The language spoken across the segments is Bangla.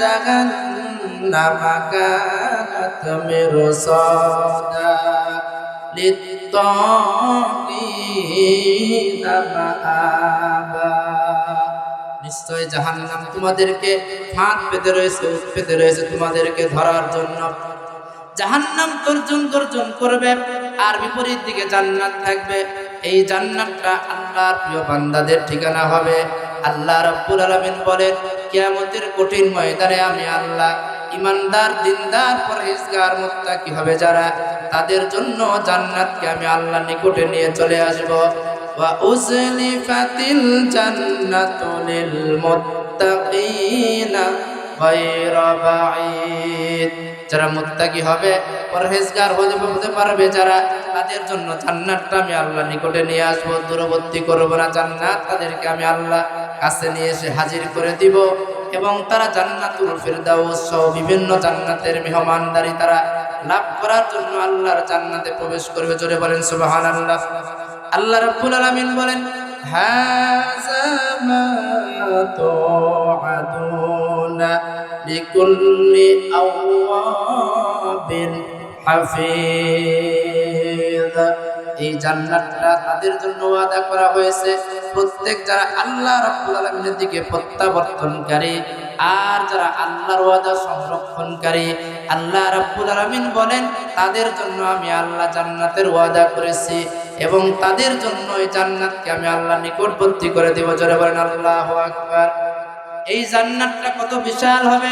জাহান্নামা কানাত মিরসাদা লিত্তাগিনা মাআবা। নিশ্চয় জাহান্নাম তোমাদেরকে ফাঁদ পেতে রয়েছে, উৎ পেতে রয়েছে তোমাদেরকে ধরার জন্য। জাহান্নাম গর্জন গর্জন করবে, আর বিপরীত দিকে জান্নাত থাকবে। এই জান্নাতটা আল্লাহর প্রিয় বান্দাদের ঠিকানা হবে। আল্লাহ রাব্বুল আলামিন বলেন, কিয়ামতের কঠিন ময়দানে আমি আল্লাহ ইমানদার, দিনদার, পরহেজগার, মুত্তাকি হবে যারা, তাদের জন্য জান্নাতকে আমি আল্লাহ নিকটে নিয়ে চলে আসব। ওয়া উজলিফাতিল জান্নাতু লিল মুত্তাকিনা গায়রা বাঈদ। যারা মুত্তাকি হবে, পরহেজগার হতে পারবে যারা, তাদের জন্য জান্নাতটা আমি আল্লাহ নিকটে নিয়ে আসবো, দূরবর্তী করবো না। জান্নাত তাদেরকে আমি আল্লাহ কাছে নিয়ে এসে হাজির করে দিব, এবং তারা জান্নাতুল ফিরদাউস সহ বিভিন্ন জান্নাতের মেহমানদারি তারা লাভ করার জন্য আল্লাহর জান্নাতে প্রবেশ করবে। জোরে বলেন সুবহানাল্লাহ। আল্লাহ রাব্বুল আলামিন বলেন, হাযা মা তুআদুনা লিকুল্লি আওয়াবিন হাফিজ। এই জান্নাতটা তাদের জন্য ওয়াদা করা হয়েছে প্রত্যেক যারা আল্লাহ রাব্বুল আলামিনের দিকে প্রত্যাবর্তনকারী, আর যারা আল্লাহর ওয়াদা সংরক্ষণকারী। আল্লাহ রাব্বুল আলামিন বলেন, তাদের জন্য আমি আল্লাহ জান্নাতের ওয়াদা করেছি, এবং তাদের জন্য এই জান্নাতকে আমি আল্লাহ নিকটবর্তী করে দেব। জোরে বলেন আল্লাহু আকবার। এই জান্নাতটা কত বিশাল হবে,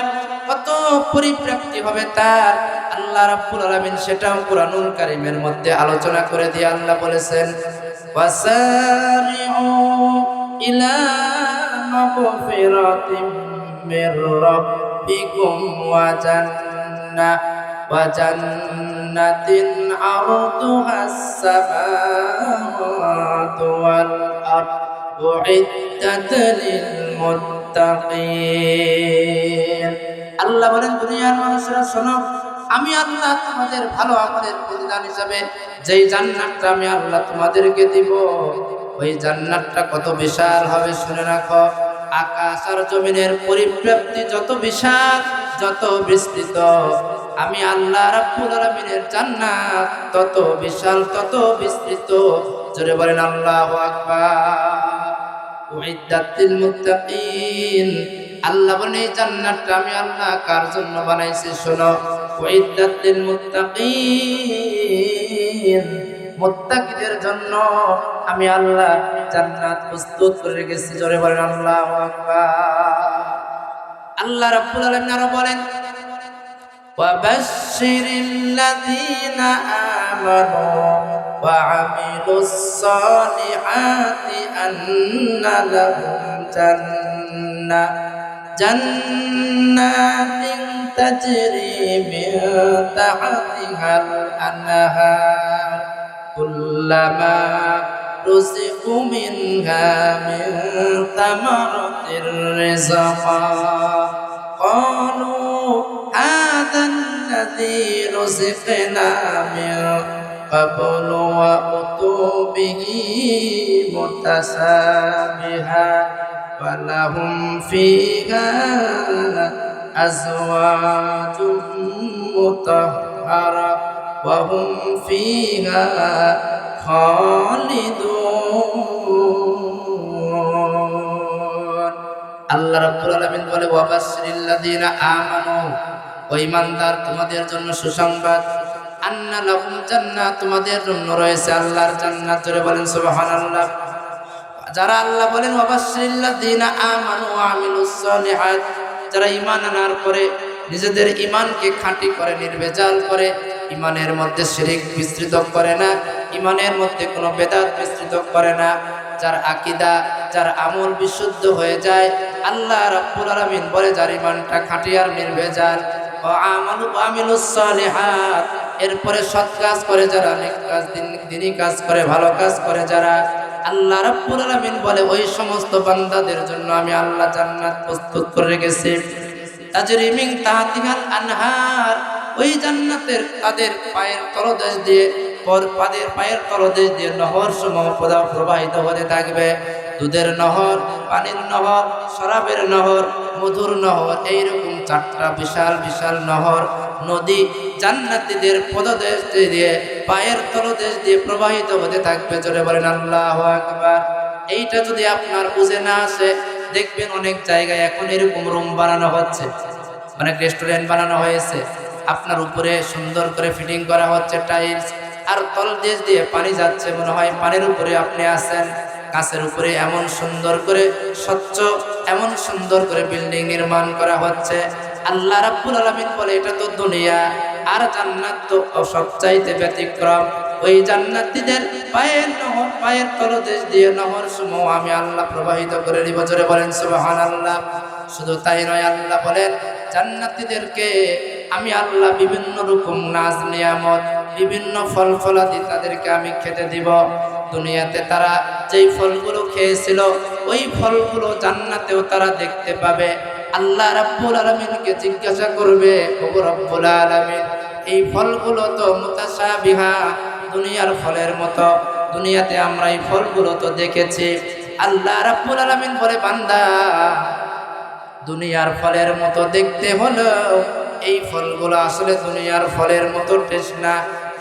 কত পরিপ্রাপ্তি হবে তার, আল্লাহ রাব্বুল আলামিন সেটাও কুরআনুল কারীমের মধ্যে আলোচনা করে দিয়ে আল্লাহ বলেছেন, ওয়াসারিউ ইলা মাগফিরাতিম মির রাব্বিকুম ওয়া জান্নাতিন আরদুহাস সামাওয়াতু ওয়াল আরদু উইদ্দাত লিল মুত্তাকিন। আল্লাহ বলেন, দুনিয়ার মানুষরা শোনো, আমি আল্লাহ তোমাদের ভালো আমলের প্রতিদান হিসাবে যেই জান্নাতটা আমি আল্লাহ তোমাদেরকে দিব, ওই জান্নাতটা কত বিশাল হবে শুনে রাখো। আকাশ আর জমিনের পরিব্যাপ্তি যত বিশাল, যত বিস্তৃত, আমি আল্লাহ রাব্বুল আলামিনের জান্নাত তত বিশাল, তত বিস্তৃত। জোরে বলেন আল্লাহু আকবার। উইদ্দাত লিল মুত্তাকিন। আল্লাহ বলেন, এই জান্নাতটা আমি আল্লাহ কার জন্য বানাইছি শোনো, উইদ্দাত লিল মুত্তাকিন, মুত্তাকিদের জন্য আমি আল্লাহ জান্নাত প্রস্তুত করে রেখেছি। জোরে বলেন আল্লাহু আকবার। আল্লাহ রাব্বুল আলামিন আরো বলেন, ওয়াবাশশিরিল লাযীনা আমানু ওয়া আমিলুস সালিহাতি আন্না লাহুম জান্নাতিন তাজরি মিন তাহতিহাল আনহার কুল্লামা রুজিকু মিনহা মিন তামারাতির রিজকা ক্বালু হাযাল্লাযী রুজিকনা মিন ক্বাবলু ওয়া উতু বিহি মুতাশাবিহা ওয়া লাহুম ফীহা আজওয়াজুম মুতাহহারা ওয়া হুম ফীহা খালিদুন। আল্লাহ রাব্বুল আলামিন বলে, ওয়াবাশশিরিল লাযীনা আমানু, ও ঈমানদার তোমাদের জন্য সুসংবাদ, আন্না লাহুম জান্নাত, তোমাদের জন্য রয়েছে আল্লাহর জান্নাত। জোরে বলেন সুবহানাল্লাহ। যারা আল্লাহ বলেন ওয়াবাশশিরিল লাযীনা আমানু ওয়া আমিলুস সালিহাত, যারা ঈমান আনার পরে নিজেদের ঈমানকে খাঁটি করে, নির্ভেজাল করে, ঈমানের মধ্যে শিরক মিশ্রিত করে না, ঈমানের মধ্যে কোনো বেদাত মিশ্রিত করে না, যার আকীদা, যার আমল বিশুদ্ধ হয়ে যায়, আল্লাহ রাব্বুল আলামিন বলে যার ঈমানটা খাঁটি আর নির্ভেজাল, ওয়া আমালু ওয়া আমিলুস সালিহাত, এরপরে সৎ কাজ করে যারা, নেক কাজ, দিনী কাজ করে, ভালো কাজ করে যারা, আল্লাহ রাব্বুল আলামিন বলে ওই সমস্ত বান্দাদের জন্য আমি আল্লাহ জান্নাত প্রস্তুত করে রেখেছি। তাজরি মিন তাহতিহাল আনহার, ওই জান্নাতের তাদের পায়ের তলদেশ দিয়ে, পায়ের তলদেশ দিয়ে নহর সমূহ প্রবাহিত হতে থাকবে। দুধের নহর, পানির নহর, শরাবের নহর, মধুর নহর, এইরকম 4টা বিশাল বিশাল নহর নদী জান্নাতীদের পদদেশ দিয়ে পায়ের তলদেশ দিয়ে প্রবাহিত হতে থাকবে। জোরে বলেন আল্লাহু আকবার। এইটা যদি আপনার বুঝে না আসে, দেখবেন অনেক জায়গায় এখন এরকম রুম বানানো হচ্ছে, অনেক রেস্টুরেন্ট বানানো হয়েছে, আপনার উপরে সুন্দর করে ফিটিং করা হচ্ছে টাইলস, আর তলদেশ দিয়ে পানি যাচ্ছে, মনে হয় পানির উপরে আপনি আছেন। কাছের উপরে এমন সুন্দর করে স্বচ্ছ, এমন সুন্দর করে বিল্ডিং নির্মাণ করা হচ্ছে। আল্লাহ রাব্বুল আলামিন বলে এটা তো দুনিয়া, আর জান্নাত তো সবচাইতে ব্যতিক্রম। ওই জান্নাতীদের পায়ের নহর, পায়ের তলদেশ দিয়ে নহর সমূহ আমি আল্লাহ প্রবাহিত করে দিব। জোরে বলেন সুবহানাল্লাহ। শুধু তাই নয়, আল্লাহ বলেন জান্নাতীদেরকে আমি আল্লাহ বিভিন্ন রকম নাজ নিয়ামত, বিভিন্ন ফল ফলাদি তাদেরকে আমি খেতে দিব। দুনিয়াতে তারা যেই ফলগুলো খেয়েছিল ওই ফলগুলো জান্নাতেও তারা দেখতে পাবে। আল্লাহ রাব্বুল আলামিনকে জিজ্ঞাসা করবে, ওগো রব্বুল আলামিন, এই ফলগুলো তো মুতাশাবিহা, দুনিয়ার ফলের মতো, দুনিয়াতে আমরা এই ফলগুলো তো দেখেছি। আল্লাহ রাব্বুল আলামিন বলে, বান্দা, দুনিয়ার ফলের মতো দেখতে হলো এই ফলগুলো আসলে দুনিয়ার ফলের মতো টেস্ট না।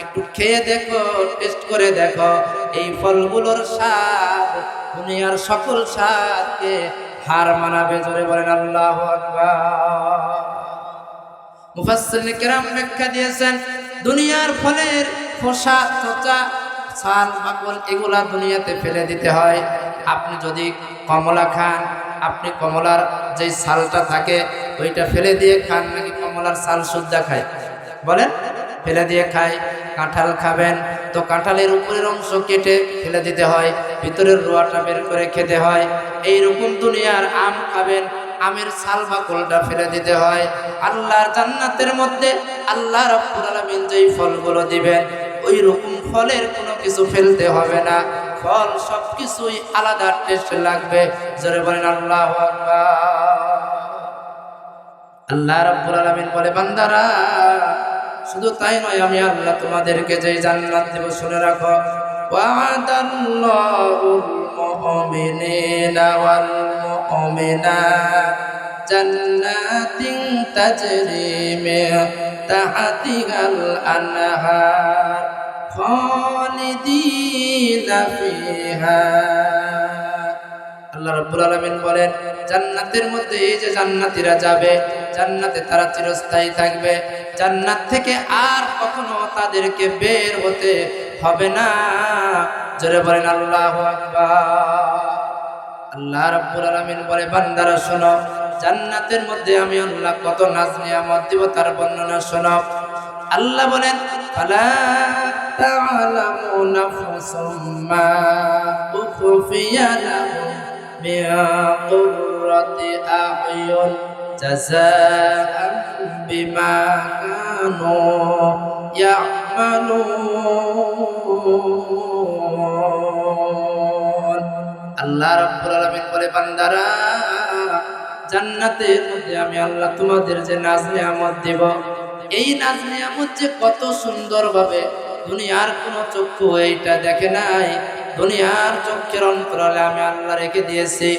একটু খেয়ে দেখো, টেস্ট করে দেখো, এই ফলগুলোর স্বাদ দুনিয়ার সকল স্বাদকে হার মানাবে। জোরে বলেন আল্লাহু আকবার। মুফাসসিরিন কিরাম ব্যাখ্যা দিয়েছেন, দুনিয়ার ফলের খোসা, চোচা, ছাল, বাকল এগুলা দুনিয়াতে ফেলে দিতে হয়। আপনি যদি কমলা খান, আপনি কমলার যেই ছালটা থাকে ওইটা ফেলে দিয়ে খান, নাকি কমলার ছাল সুদ্ধা খায়? বলেন, ফেলে দিয়ে খায়। কাঁঠাল খাবেন তো কাঁঠালের উপরের অংশ কেটে ফেলে দিতে হয়, ভিতরের রোয়াটা বের করে খেতে হয়। এইরকম দুনিয়ার আম খাবেন, আমের ছাল বাকলটা ফেলে দিতে হয়। আল্লাহর জান্নাতের মধ্যে আল্লাহ রাব্বুল আলামিন যেই ফলগুলো দিবেন ওই রকম ফলের কোনো কিছু ফেলতে হবে না, ফল সবকিছুই আলাদা টেস্ট লাগবে। জোরে বলেন আল্লাহু আকবার। আল্লাহ রাব্বুল আলামিন বলে, বান্দারা, শুধু তাই নয়, আমি আল্লাহ তোমাদেরকে যেই জান্নাত দেব শুনে রাখো। ওয়া'দাল্লাহুল মুমিনিনা ওয়াল মুমিনাত জান্নাতিন তাজরি মিন তাহতিহাল আনহার খালিদিনা ফিহা। আল্লাহ রাব্বুল আলামিন বলেন, জান্নাতের মধ্যে এই যে জান্নাতীরা যাবে, জান্নাতে তারা চিরস্থায়ী থাকবে। জান্নাত থেকে আর কখনো তাদেরকে বের হতে হবে না। জোরে বলেন আল্লাহু আকবার। আল্লাহ রাব্বুল আলামিন বলে, বান্দারা শোনো, জান্নাতের মধ্যে আমি আল্লাহ কত নাজ নিয়ামত দিব তার বর্ণনা শোনো। আল্লাহ বলেন, ফালা তা'লামু নাফসুম মা উখফিয়া লাহুম মিন কুররাতি আ'য়ুন জাযাআন বিমা কানু ইয়া'মালুন। আল্লাহ রাব্বুল আলামিন বলে, বান্দারা, জান্নাতের মধ্যে আমি আল্লাহ তোমাদের যে নাজ নিয়ামত দেব, এই নাজ নিয়ামত যে কত সুন্দরভাবে দুনিয়ার কোনো চক্ষু এইটা দেখে নাই, দুনিয়ার চোখের অন্তরালে আমি আল্লাহ রেখে দিয়েছি।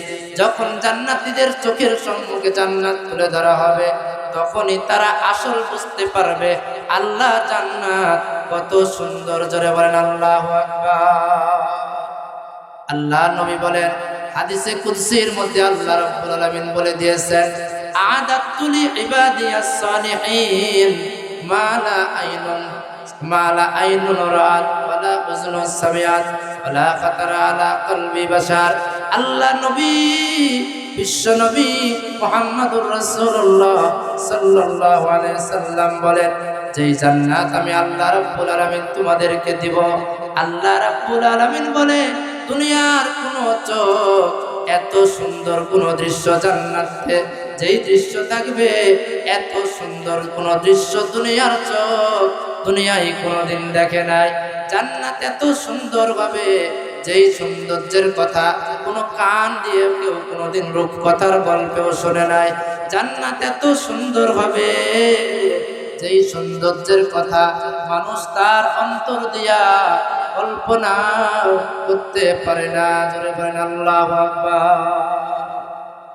যখন জান্নাতীদের চোখের সম্মুখে জান্নাত তুলে ধরা হবে, তখনই তারা আসল বুঝতে পারবে আল্লাহ জান্নাত কত সুন্দর। জোরে বলেন আল্লাহু আকবার। আল্লাহ নবী বলেন, হাদিসে কুদসির মধ্যে আল্লাহ রাব্বুল আলামিন বলে দিয়েছেন, আ'দাতু লি ইবাদিয়াস সালিহিন মা লা আইনুন রাআত ওয়ালা উযুনুন সামিআত ওয়ালা খাতারা আলা কলবি বাশার। আল্লাহ নবী, বিশ্ব নবী মুহাম্মদুর রাসূলুল্লাহ সাল্লাল্লাহু আলাইহি সাল্লাম বলেন, যেই জান্নাত আমি আল্লাহ রাব্বুল আলামিন তোমাদেরকে দিব, আল্লাহ রাব্বুল আলামিন বলে, দুনিয়ার কোনো চোখ এত সুন্দর কোন দৃশ্য জান্নাতে যেই দৃশ্য থাকবে, এত সুন্দর কোন দৃশ্য দুনিয়ার চোখ দুনিয়ায় কোনোদিন দেখে নাই। জান্নাত এত সুন্দরভাবে, যেই সৌন্দর্যের কথা কোনো কান দিয়ে কেউ কোনোদিন রূপকথার গল্পেও শোনে নাই। জান্নাত এত সুন্দরভাবে, যেই সৌন্দর্যের কথা মানুষ তার অন্তর দিয়া কল্পনা করতে পারে না। জোরে বলেন আল্লাহু আকবার।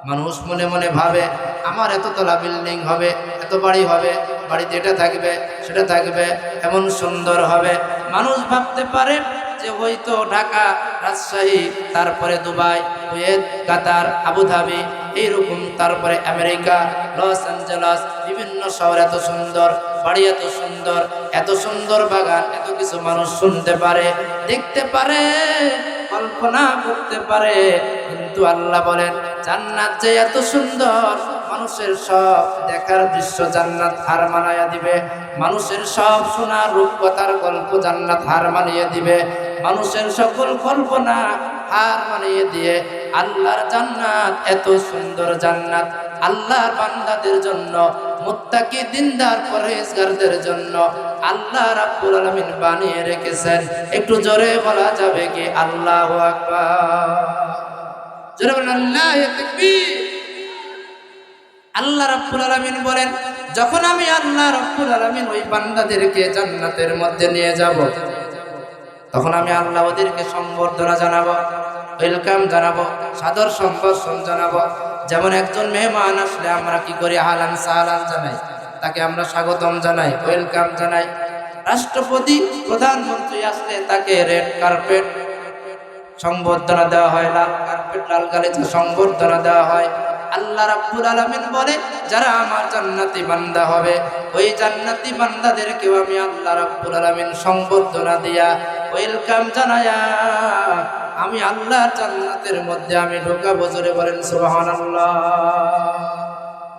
মানুষ মনে মনে ভাবে আমার এততলা বিল্ডিং হবে, এত বাড়ি হবে, বাড়িতে এটা থাকবে সেটা থাকবে, এমন সুন্দর হবে। মানুষ ভাবতে পারে যে হয়তো ঢাকা, রাজশাহী, তারপরে দুবাই, কুয়েত, কাতার, আবুধাবি, এইরকম, তারপরে আমেরিকা, লস অ্যাঞ্জেলস, বিভিন্ন শহর এত সুন্দর, বাড়ি এত সুন্দর, এত সুন্দর বাগান, এত কিছু মানুষ শুনতে পারে, দেখতে পারে, কল্পনা করতে পারে। কিন্তু আল্লাহ বলেন জান্নাত যে এত সুন্দর, মানুষের সব দেখার দৃশ্য জান্নাত হার মানাইয়া দিবে, মানুষের সব শোনার রূপকথার গল্প জান্নাত হার মানিয়ে দিবে, মানুষের সকল কল্পনা হার মানিয়ে দিয়ে আল্লাহর জান্নাত, এত সুন্দর জান্নাত আল্লাহর বান্দাদের জন্য, মুত্তাকি দিনদার পরহেজগারদের জন্য আল্লাহ রাব্বুল আলামিন বানিয়ে রেখেছেন। একটু জোরে বলা যাবে কি আল্লাহু আকবার? জোরে বলেন আল্লাহু তাকবীর। আল্লাহ রাব্বুল আলামিন বলেন, যখন আমি আল্লাহ রাব্বুল আলামিন ওই বান্দাদেরকে জান্নাতের মধ্যে নিয়ে যাব, তখন আমি আল্লাহ ওদেরকে সম্বর্ধনা জানাবো, ওয়েলকাম জানাবো, সাদর সম্ভাষণ জানাবো। যেমন একজন মেহমান আসলে আমরা কি করি? আহলান সাহলান জানাই, তাকে আমরা স্বাগতম জানাই, ওয়েলকাম জানাই। রাষ্ট্রপতি, প্রধানমন্ত্রী আসলে তাকে রেড কার্পেট সংবর্ধনা দেওয়া হয়, লাল কার্পেট, লাল গালিচা সংবর্ধনা দেওয়া হয়। আল্লাহ রাব্বুল আলামিন বলে, যারা আমার জান্নাতি বান্দা হবে, ওই জান্নাতি বান্দাদেরকেও আমি আল্লাহ রাব্বুল আলামিন সংবর্ধনা দিয়া, ওয়েলকাম জানায়া আমি আল্লাহর জান্নাতের মধ্যে আমি ঢোকাবো। জোরে বলেন সুবহানাল্লাহ।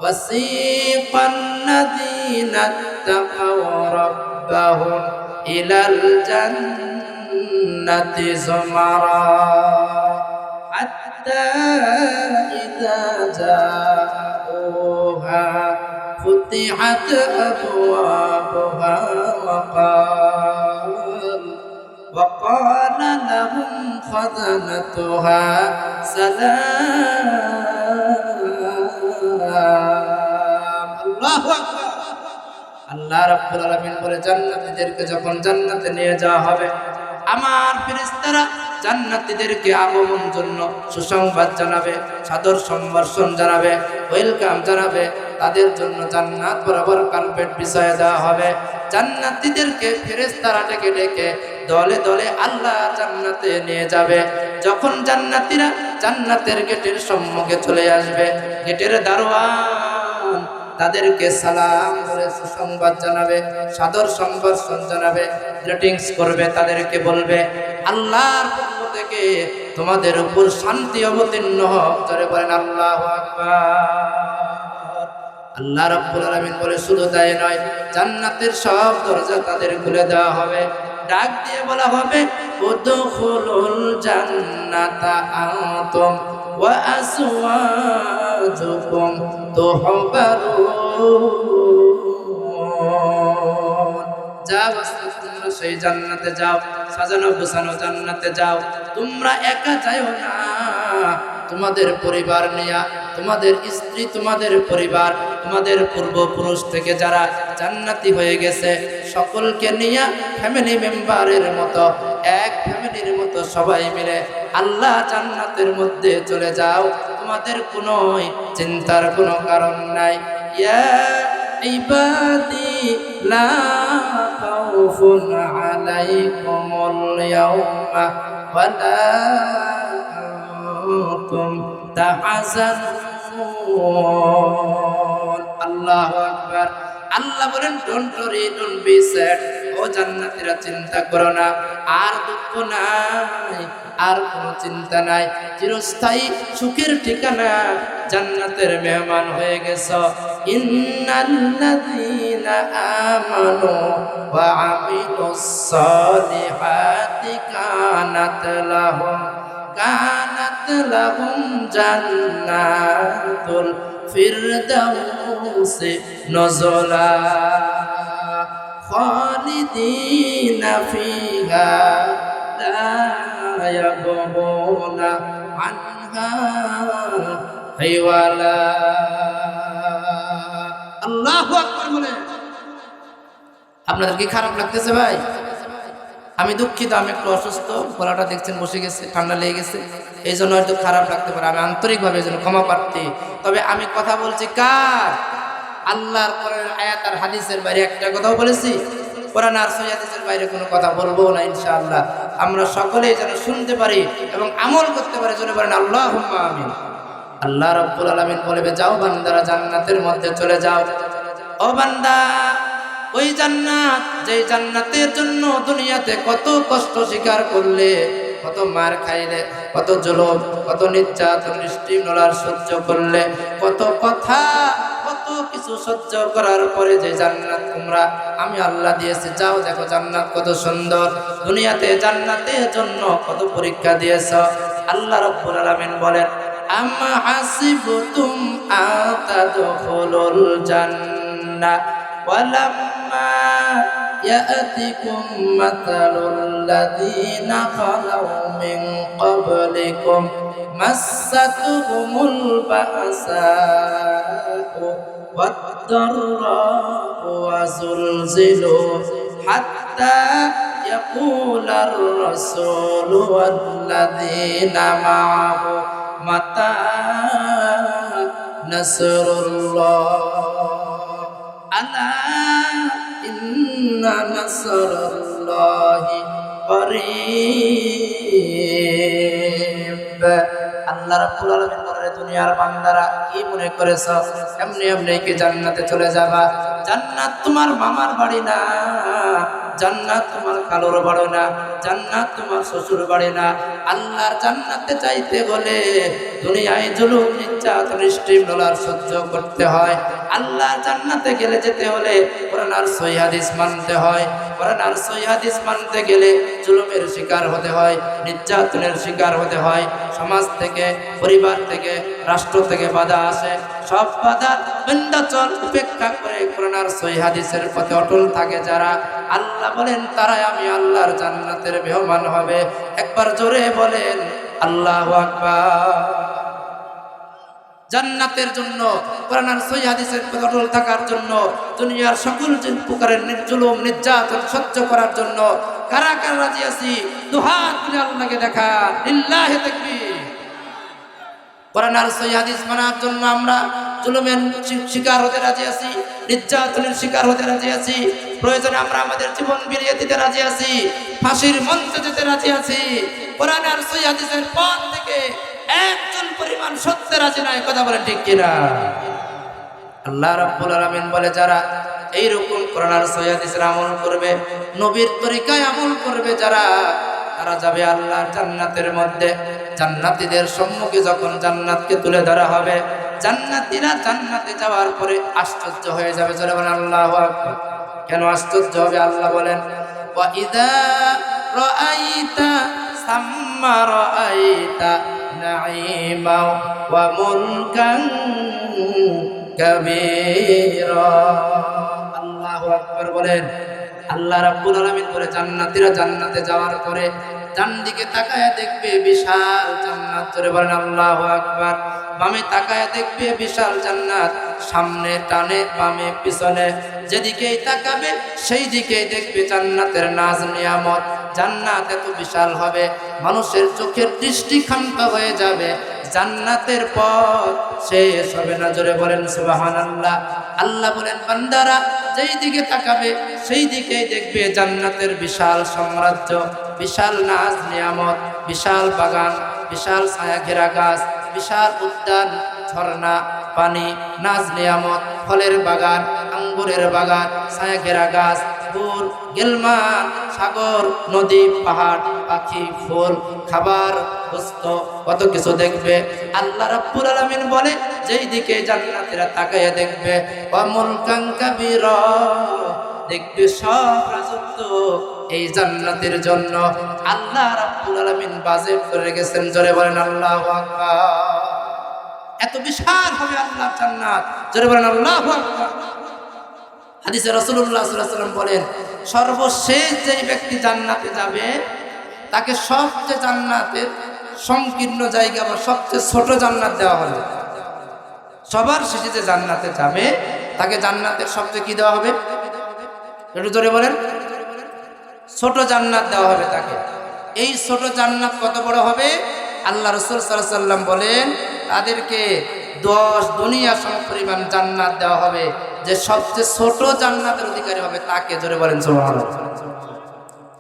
ওয়াসিকান নাযিনা তাকাও রাব্বাহুম ইলাল জান্নাতি যুমারা হাত্তা ইযা জাউহা ফুতিহাত আবওয়াবুহা وقال لهم خزنتها سلام। আল্লাহু আকবার। আল্লাহ রাব্বুল আলামিন বলে, জান্নাতীদেরকে যখন জান্নাতে নিয়ে যাওয়া হবে, আমার ফেরেশতারা জান্নাতীদেরকে আগমন জন্য সুসংবাদ জানাবে, সাদর সম্ভাষণ জানাবে, ওয়েলকাম জানাবে। তাদের জন্য জান্নাত বরাবর কার্পেট বিছায়া দেওয়া হবে। জান্নাতীদেরকে ফেরেশতারা ডেকে ডেকে দলে দলে আল্লাহ জান্নাতে নিয়ে যাবে। যখন জান্নাতীরা জান্নাতের গেটের সম্মুখে চলে আসবে, গেটের দারোয়ান তাদেরকে সালাম করে সুসংবাদ জানাবে, সাদর সম্ভাষণ জানাবে, গ্রিটিংস করবে, তাদেরকে বলবে আল্লাহর পক্ষ থেকে তোমাদের উপর শান্তি অবতীর্ণ হোক। জোরে বলেন আল্লাহু আকবার। আল্লাহ রাব্বুল আলামিন বলে, শুধু তাই নয়, জান্নাতের সব দরজা তাদের খুলে দেওয়া হবে, ডাক দিয়ে বলা হবে, উদখুলুল জান্নাতা আনতুম ওয়া আজওয়াজুকুম তুহবারুন। যাও, তোমরা সেই জান্নাতে যাও, সাজানো গোছানো জান্নাতে যাও। তোমরা একা যাও না, তোমাদের পরিবার নিয়া, তোমাদের স্ত্রী, তোমাদের পরিবার, তোমাদের পূর্বপুরুষ থেকে যারা জান্নাতি হয়ে গেছে সকলকে নিয়া ফ্যামিলি মেম্বারের মতো, এক ফ্যামিলির মতো সবাই মিলে আল্লাহ জান্নাতের মধ্যে চলে যাও। তোমাদের কোনো চিন্তার কোনো কারণ নাই। ইয়া ইবাদি লা খাউফুন আলাইকুমুল ইয়াওমা ওয়া লা আনতুম তাহজানুন। আল্লাহু আকবার। আল্লাহ বলেন, don't worry, don't be sad. ও জান্নাতীরা, চিন্তা করো না, আর দুঃখ নাই, আর কোনো চিন্তা নাই। চিরস্থায়ী সুখের ঠিকানা জান্নাতের মেহমান হয়ে গেছো। ইন্নাল্লাযীনা আমানু ওয়া আমিলুস সালিহাতি কানাত লাহুম জান্নাতুল ফিরদাউসি নুজুলা খালিদিনা ফিহা লা ইয়াবগুনা আনহা হিওয়ালা। আল্লাহু আকবার বলে। আপনাদের কি খারাপ লাগতেছে ভাই? আমি দুঃখিত, আমি একটু অসুস্থ, গলাটা দেখছেন বসে গেছে, ঠান্ডা লেগে গেছে, এই জন্য হয়তো খারাপ লাগতে পারে। আমি আন্তরিকভাবে এই জন্য ক্ষমা প্রার্থী। তবে আমি কথা বলছি কার? আল্লাহর কোরআনের আয়াত আর হাদিসের বাইরে একটা কথাও বলেছি? কোরআন আর সহিহ হাদিসের বাইরে কোনো কথা বলবো না ইনশাআল্লাহ। আমরা সকলেই যেন শুনতে পারি এবং আমল করতে পারি, জন্য বলেন আল্লাহুম্মা আমিন। আল্লাহ রাব্বুল আলামিন বলবে, যাও বান্দারা জান্নাতের মধ্যে চলে যাও। ও বান্দা, ওই জান্নাত, যেই জান্নাতের জন্য দুনিয়াতে কত কষ্ট স্বীকার করলে, কত মার খাইলে, কত জুলুম, কত নির্যাতন নিষ্ঠুরতার সহ্য করলে, কত কথা, কত কিছু সহ্য করার পরে যে জান্নাত তোমরা আমি আল্লাহ দিয়েছি, যাও দেখো জান্নাত কত সুন্দর। দুনিয়াতে জান্নাতের জন্য কত পরীক্ষা দিয়েছ। আল্লাহ রাব্বুল আলামিন বলেন, আম্মা হাসিবতুম আতাদখুলুল জান্নাহ ওয়ালাম্মা ইয়াতিকুম মাতালুল লাযীনা খালাউ মিন ক্বাবলিকুম মাসাতুহুমুল বাসাউ ওয়াদ-দাররাউ ওয়া যুলজিলু হাত্তা ইয়াকুলার রাসূলু ওয়াল্লাযীনা মা'আহু মাতা নাসরুল্লাহ আলা ইন্না নাসরাল্লাহি করিব। আল্লাহ রাব্বুল আলামিন বলেন, দুনিয়ার বান্দারা কি মনে করেছ এমনি এমনি কি জান্নাতে চলে যাবা? জান্নাত তোমার মামার বাড়ি না, জান্নাত তোমার খালুর বাড়ি না, জান্নাত তোমার শ্বশুর বাড়ি না। আল্লাহর জান্নাতে যাইতে হলে দুনিয়ায় জুলুম নির্যাতন নিষ্ঠুরতার সহ্য করতে হয়। আল্লাহর জান্নাতে গেলে যেতে হলে কোরআন আর সহিহ হাদিস মানতে হয়। কোরআন আর সহিহ হাদিস মানতে গেলে জুলুমের শিকার হতে হয়, নির্যাতনের শিকার হতে হয়। সমাজ থেকে, পরিবার থেকে, রাষ্ট্র থেকে বাধা আসে, সব বাধা বিন্ধ্যাচল উপেক্ষা করে কোরআন আর সহিহ হাদিসের পথে অটল থাকে যারা, আল্লাহ বলেন তারাই আমি আল্লাহর জান্নাতের মেহমান হবে। একবার জোরে বলেন আল্লাহু আকবার। জান্নাতের জন্য, কোরআন আর সহিহ হাদিসের পথে অটল থাকার জন্য, দুনিয়ার সকল প্রকারের জুলুম নির্যাতন সহ্য করার জন্য কারা কারা রাজি আছি? দুহাত তুলে আল্লাহকে দেখা, লিল্লাহি তাকবীর। কোরআন আর সহিহ হাদিস মানার জন্য আমরা জুলুমের শিকার হতে রাজি আছি, নির্যাতনের শিকার হতে রাজি আছি, প্রয়োজনে আমরা আমাদের জীবন বিলিয়ে দিতে রাজি আছি, ফাঁসির মঞ্চে যেতে রাজি আছি। কোরআন আর সহিহ হাদিসের পথ থেকে একজন পরিমাণ সত্যের রাজি নাই, কথা বলেন ঠিক কিনা? আল্লাহ রাব্বুল আলামিন বলে, যারা এইরকম কোরআন আর সহিহ হাদিসের আমল করবে, নবীর তরিকায় আমল করবে যারা, তারা যাবে আল্লাহর জান্নাতের মধ্যে। জান্নাতীদের সম্মুখে যখন জান্নাতকে তুলে ধরা হবে, জান্নাতীরা জান্নাতে যাওয়ার পরে আশ্চর্য হয়ে যাবে। যারা বলেন আল্লাহু আকবার। কেন আশ্চর্য হবে? আল্লাহ বলেন, ওয়া ইযা রাআইতা সাম্মা রাআইতা নাঈমা ওয়া মুলকান কাবীরা। আল্লাহু আকবার বলেন। আল্লাহ রাব্বুল আলামিন বলে, জান্নাতীরা জান্নাতে যাওয়ার পরে ডান দিকে তাকায় দেখবে বিশাল জান্নাত। জোরে বলেন আল্লাহু আকবার। বামে তাকায় দেখবে বিশাল জান্নাত, সামনে টানে বামে পিছনে যেদিকেই তাকাবে সেই দিকেই দেখবে জান্নাতের নাজ নিয়ামত। জান্নাত এত বিশাল হবে, মানুষের চোখের দৃষ্টি ক্ষান্ত হয়ে যাবে। জান্নাতের পথ শেষ হবে না। জোরে বলেন সুবহানাল্লাহ। আল্লাহ বলেন, বান্দারা যেই দিকে তাকাবে সেই দিকেই দেখবে জান্নাতের বিশাল সাম্রাজ্য, বিশাল নাজ নিয়ামত, বিশাল বাগান, বিশাল ছায়া ঘেরা গাছ, বিশাল উদ্যান, ঝর্ণা, পানি, নাজ নিয়ামত, ফলের বাগান, আঙ্গুরের বাগান, ছায়া ঘেরা গাছ, ফুল, গেলমান, সাগর, নদী, পাহাড়, পাখি, ফুল, খাবার, বস্তু, কত কিছু দেখবে। আল্লাহ রাব্বুল আলামিন বলে, যেই দিকে জান্নাতীরা তাকায় দেখবে, ওয়া মুলকান কাবীরা, দেখবে সব রাজত্ব এই জান্নাতের জন্য আল্লাহ রাব্বুল আলামিন বাজেট করে রেখেছেন। জোরে বলেন আল্লাহু আকবার। এত বিশাল হবে আল্লাহর জান্নাত। জোরে বলেন আল্লাহু আকবার। হাদিসে রাসূলুল্লাহ সাল্লাল্লাহু আলাইহি ওয়াসাল্লাম বলেন, সর্বশেষ যেই ব্যক্তি জান্নাতে যাবে তাকে সবচেয়ে জান্নাতের সংকীর্ণ জায়গা বা সবচেয়ে ছোট জান্নাত দেওয়া হবে। সবার শেষে যে জান্নাতে যাবে তাকে জান্নাতের সবচেয়ে কি দেওয়া হবে? একটু জোরে বলেন। ছোট জান্নাত দেওয়া হবে তাকে। এই ছোট জান্নাত কত বড় হবে? আল্লাহ রাসূল সাল্লাল্লাহু আলাইহি ওয়াসাল্লাম বলেন তাদেরকে 10 দুনিয়া সমপরিমাণ জান্নাত দেওয়া হবে। যে সবচেয়ে ছোট জান্নাতের অধিকারী হবে তাকে, জোরে বলেন সুবহানাল্লাহ।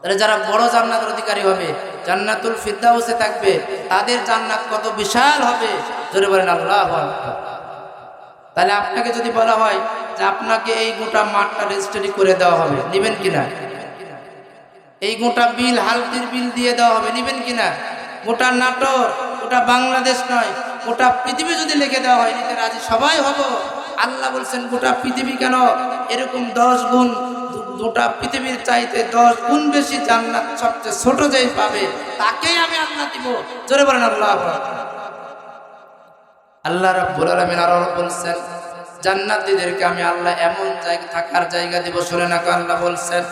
তাহলে যারা বড় জান্নাতের অধিকারী হবে, জান্নাতুল ফিরদাউসে থাকবে, তাদের জান্নাত কত বিশাল হবে, জোরে বলেন আল্লাহু আকবার। তাহলে আপনাকে যদি বলা হয় যে আপনাকে এই গোটা মাঠটা রেজিস্ট্রি করে দেওয়া হবে, নেবেন কিনা? এই গোটা বিল, হালদির বিল দিয়ে দেওয়া হবে, নেবেন কিনা? গোটা নাটোর, গোটা বাংলাদেশ নয়, গোটা পৃথিবী যদি লিখে দেওয়া হয়, নিতে রাজি সবাই হব। আল্লাহ বলছেন গোটা পৃথিবী কেন, এরকম 10 গুণ, গোটা পৃথিবীর চাইতে 10 গুণ বেশি জান্নাত সবচেয়ে ছোট যেই পাবে তাকেই আমি আল্লাহ দিব, জোরে বলেন আল্লাহু আকবার। আল্লাহ রাব্বুল আলামিন আরো বলছেন জান্নাতীদেরকে আমি আল্লাহ এমন জায়গা, থাকার জায়গা দিব, শুনে না আল্লাহ বলছেন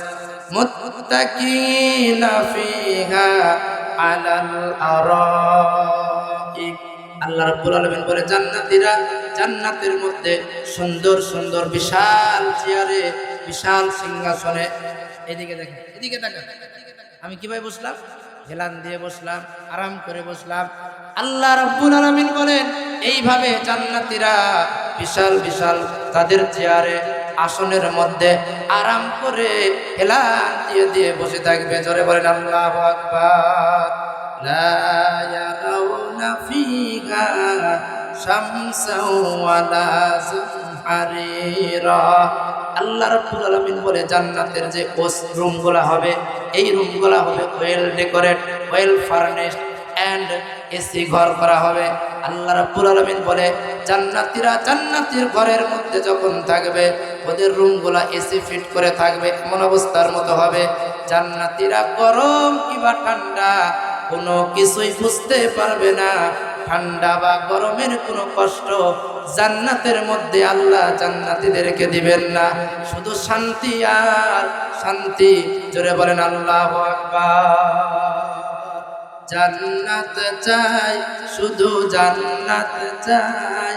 মুত্তাকিনা ফিহা আলাল আরাইক। আল্লাহ রাব্বুল আলামিন বলে জান্নাতীরা জান্নাতের মধ্যে সুন্দর সুন্দর বিশাল চেয়ারে, বিশাল সিংহাসনে, এদিকে দেখেন, এদিকে তাকান, আমি কিভাবে বসলাম? হেলান দিয়ে বসলাম, আরাম করে বসলাম। আল্লাহ রাব্বুল আলামিন বলেন এইভাবে জান্নাতীরা বিশাল বিশাল তাদের চেয়ারে, আসনের মধ্যে আরাম করে হেলান দিয়ে দিয়ে বসে থাকবে, জোরে বলেন আল্লাহু আকবার। লা ইয়ারাউনা ফিহা শামসাও ওয়ালা জামহারিরা। আল্লাহ রাব্বুল আলামিন বলে জান্নাতের যে রুমগুলা হবে, এই রুমগুলা হবে well decorate, well furnished and AC ঘর করা হবে। আল্লাহ রাব্বুল আলামিন বলে জান্নাতীরা জান্নাতের ঘরের মধ্যে যখন থাকবে, ওদের রুমগুলা এসি ফিট করে থাকবে, এমন অবস্থার মতো হবে জান্নাতীরা গরম কিংবা ঠান্ডা কোনো কিছুই বুঝতে পারবে না। ঠান্ডা বা গরমের কোনো কষ্ট জান্নাতের মধ্যে আল্লাহ জান্নাতীদেরকে দিবেন না, শুধু শান্তি আর শান্তি, জোরে বলেন আল্লাহু আকবার। জান্নাত চাই, শুধু জান্নাত চাই,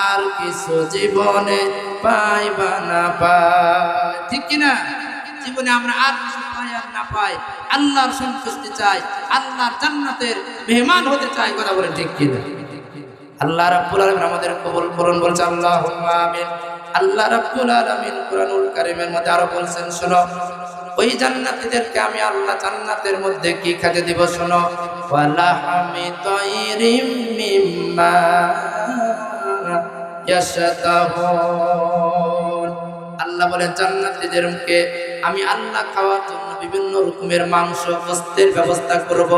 আর কিছু জীবনে পাইবা না পাই, ঠিক কিনা? জীবনে আমরা আর কিছু পাই আর না পাই, আল্লাহর সন্তুষ্টি চাই, আল্লাহর জান্নাতের মেহমান হতে চাই, কথা বলেন ঠিক কিনা? আল্লাহ রাব্বুল আলামিন আমাদের কবুল করুন, বলছে আল্লাহুম্মা আমিন। আল্লাহ রাব্বুল আলামিন কুরআনুল কারীমের মধ্যে আরো বলছেন, শোনো ওই জান্নাতীদেরকে আমি আল্লাহ জান্নাতের মধ্যে কি খেতে দিব, শোনো, ওয়ালাহমি তায়রিম মিম্মা ইয়াশতাহুন। আল্লাহ বলেন জান্নাতীদেরকে আমি আল্লাহ খাওয়ার জন্য বিভিন্ন রকমের মাংস, গোশতের ব্যবস্থা করব,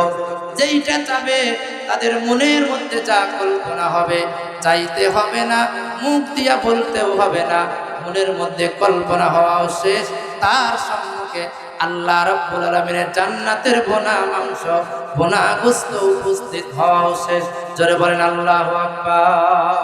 যেইটা চাবে তাদের মনের মধ্যে যা কল্পনা হবে, চাইতে হবে না, মুখ দিয়া বলতেও হবে না, মনের মধ্যে কল্পনা হওয়াও শেষ, তার সম্মুখে আল্লাহ রাব্বুল আলামিনের জান্নাতের ভুনা মাংস, ভুনা গোশত উপস্থিত হওয়াও শেষ, জোরে বলেন আল্লাহু আকবার।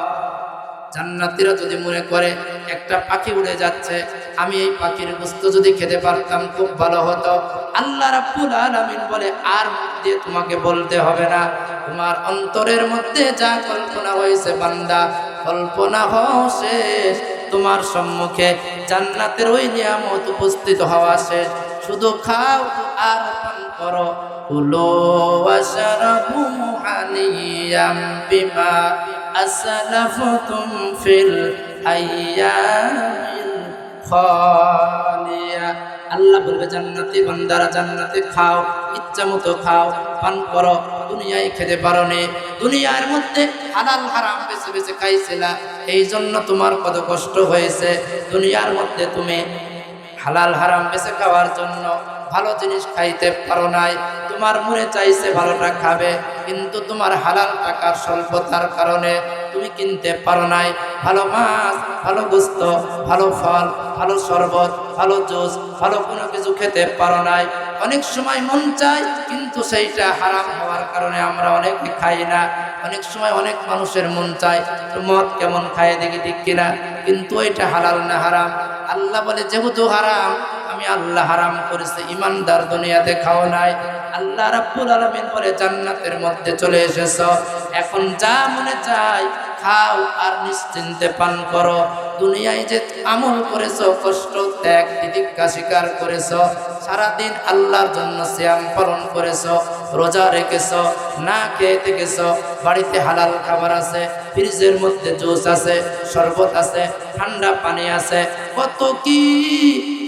জান্নাতীরা যদি মনে করে একটা পাখি উড়ে যাচ্ছে, আমি এই পাখির গোশত যদি খেতে পারতাম খুব ভালো হতো, আল্লাহ রাব্বুল আলামিন বলে আর মুখ দিয়ে তোমাকে বলতে হবে না, তোমার অন্তরের মধ্যে যা কল্পনা হয়েছে বান্দা, কল্পনা হওয়া শেষ, তোমার সম্মুখে জান্নাতের ওই নিয়ামত উপস্থিত হওয়া শেষ, শুধু খাও আর পান করো। কুলু ওয়াশরাবু হানিয়াম বিমা আসলাফতুম ফিল আইয়ামিল খালিয়া। আল্লাহ বলবে জান্নাতি বান্দারা জান্নাতে খাও, ইচ্ছা মতো খাও, পান করো, দুনিয়ায় খেতে পারো নি, দুনিয়ার মধ্যে হালাল হারাম বেছে বেছে খাইছিলা, এই জন্য তোমার কত কষ্ট হয়েছে। দুনিয়ার মধ্যে তুমি হালাল হারাম বেছে খাওয়ার জন্য ভালো জিনিস খাইতে পারো নাই, তোমার মনে চাইছে ভালোটা খাবে, কিন্তু তোমার হালাল টাকার স্বল্পতার কারণে তুমি কিনতে পারো নাই ভালো মাছ, ভালো গোশত, ভালো ফল, ভালো শরবত, ভালো জুস, ভালো কোনো কিছু খেতে পারো নাই। অনেক সময় মন চায়, কিন্তু সেইটা হারাম হওয়ার কারণে আমরা অনেকে খাই না। অনেক সময় অনেক মানুষের মন চায় মদ কেমন খায় দেখি, ঠিক কিনা, কিন্তু এটা হালাল না হারাম। আল্লাহ বলে যেহেতু হারাম, আমি আল্লাহ হারাম করেছি, ইমানদার দুনিয়াতে খাও নাই। আল্লাহ রাব্বুল আলামিন বলে জান্নাতের মধ্যে চলে এসেছো, এখন যা মনে চায় খাও আর নিশ্চিন্তে পান করো। দুনিয়ায় যে আমল করেছো, কষ্ট ত্যাগ তিতিক্ষা স্বীকার করেছো, সারাদিন আল্লাহর জন্য সিয়াম পালন করেছো, রোজা রেখেছো, না খেয়ে থেকেছো, বাড়িতে হালাল খাবার আছে, ফ্রিজের মধ্যে জুস আছে, শরবত আছে, ঠান্ডা পানি আছে, কত কি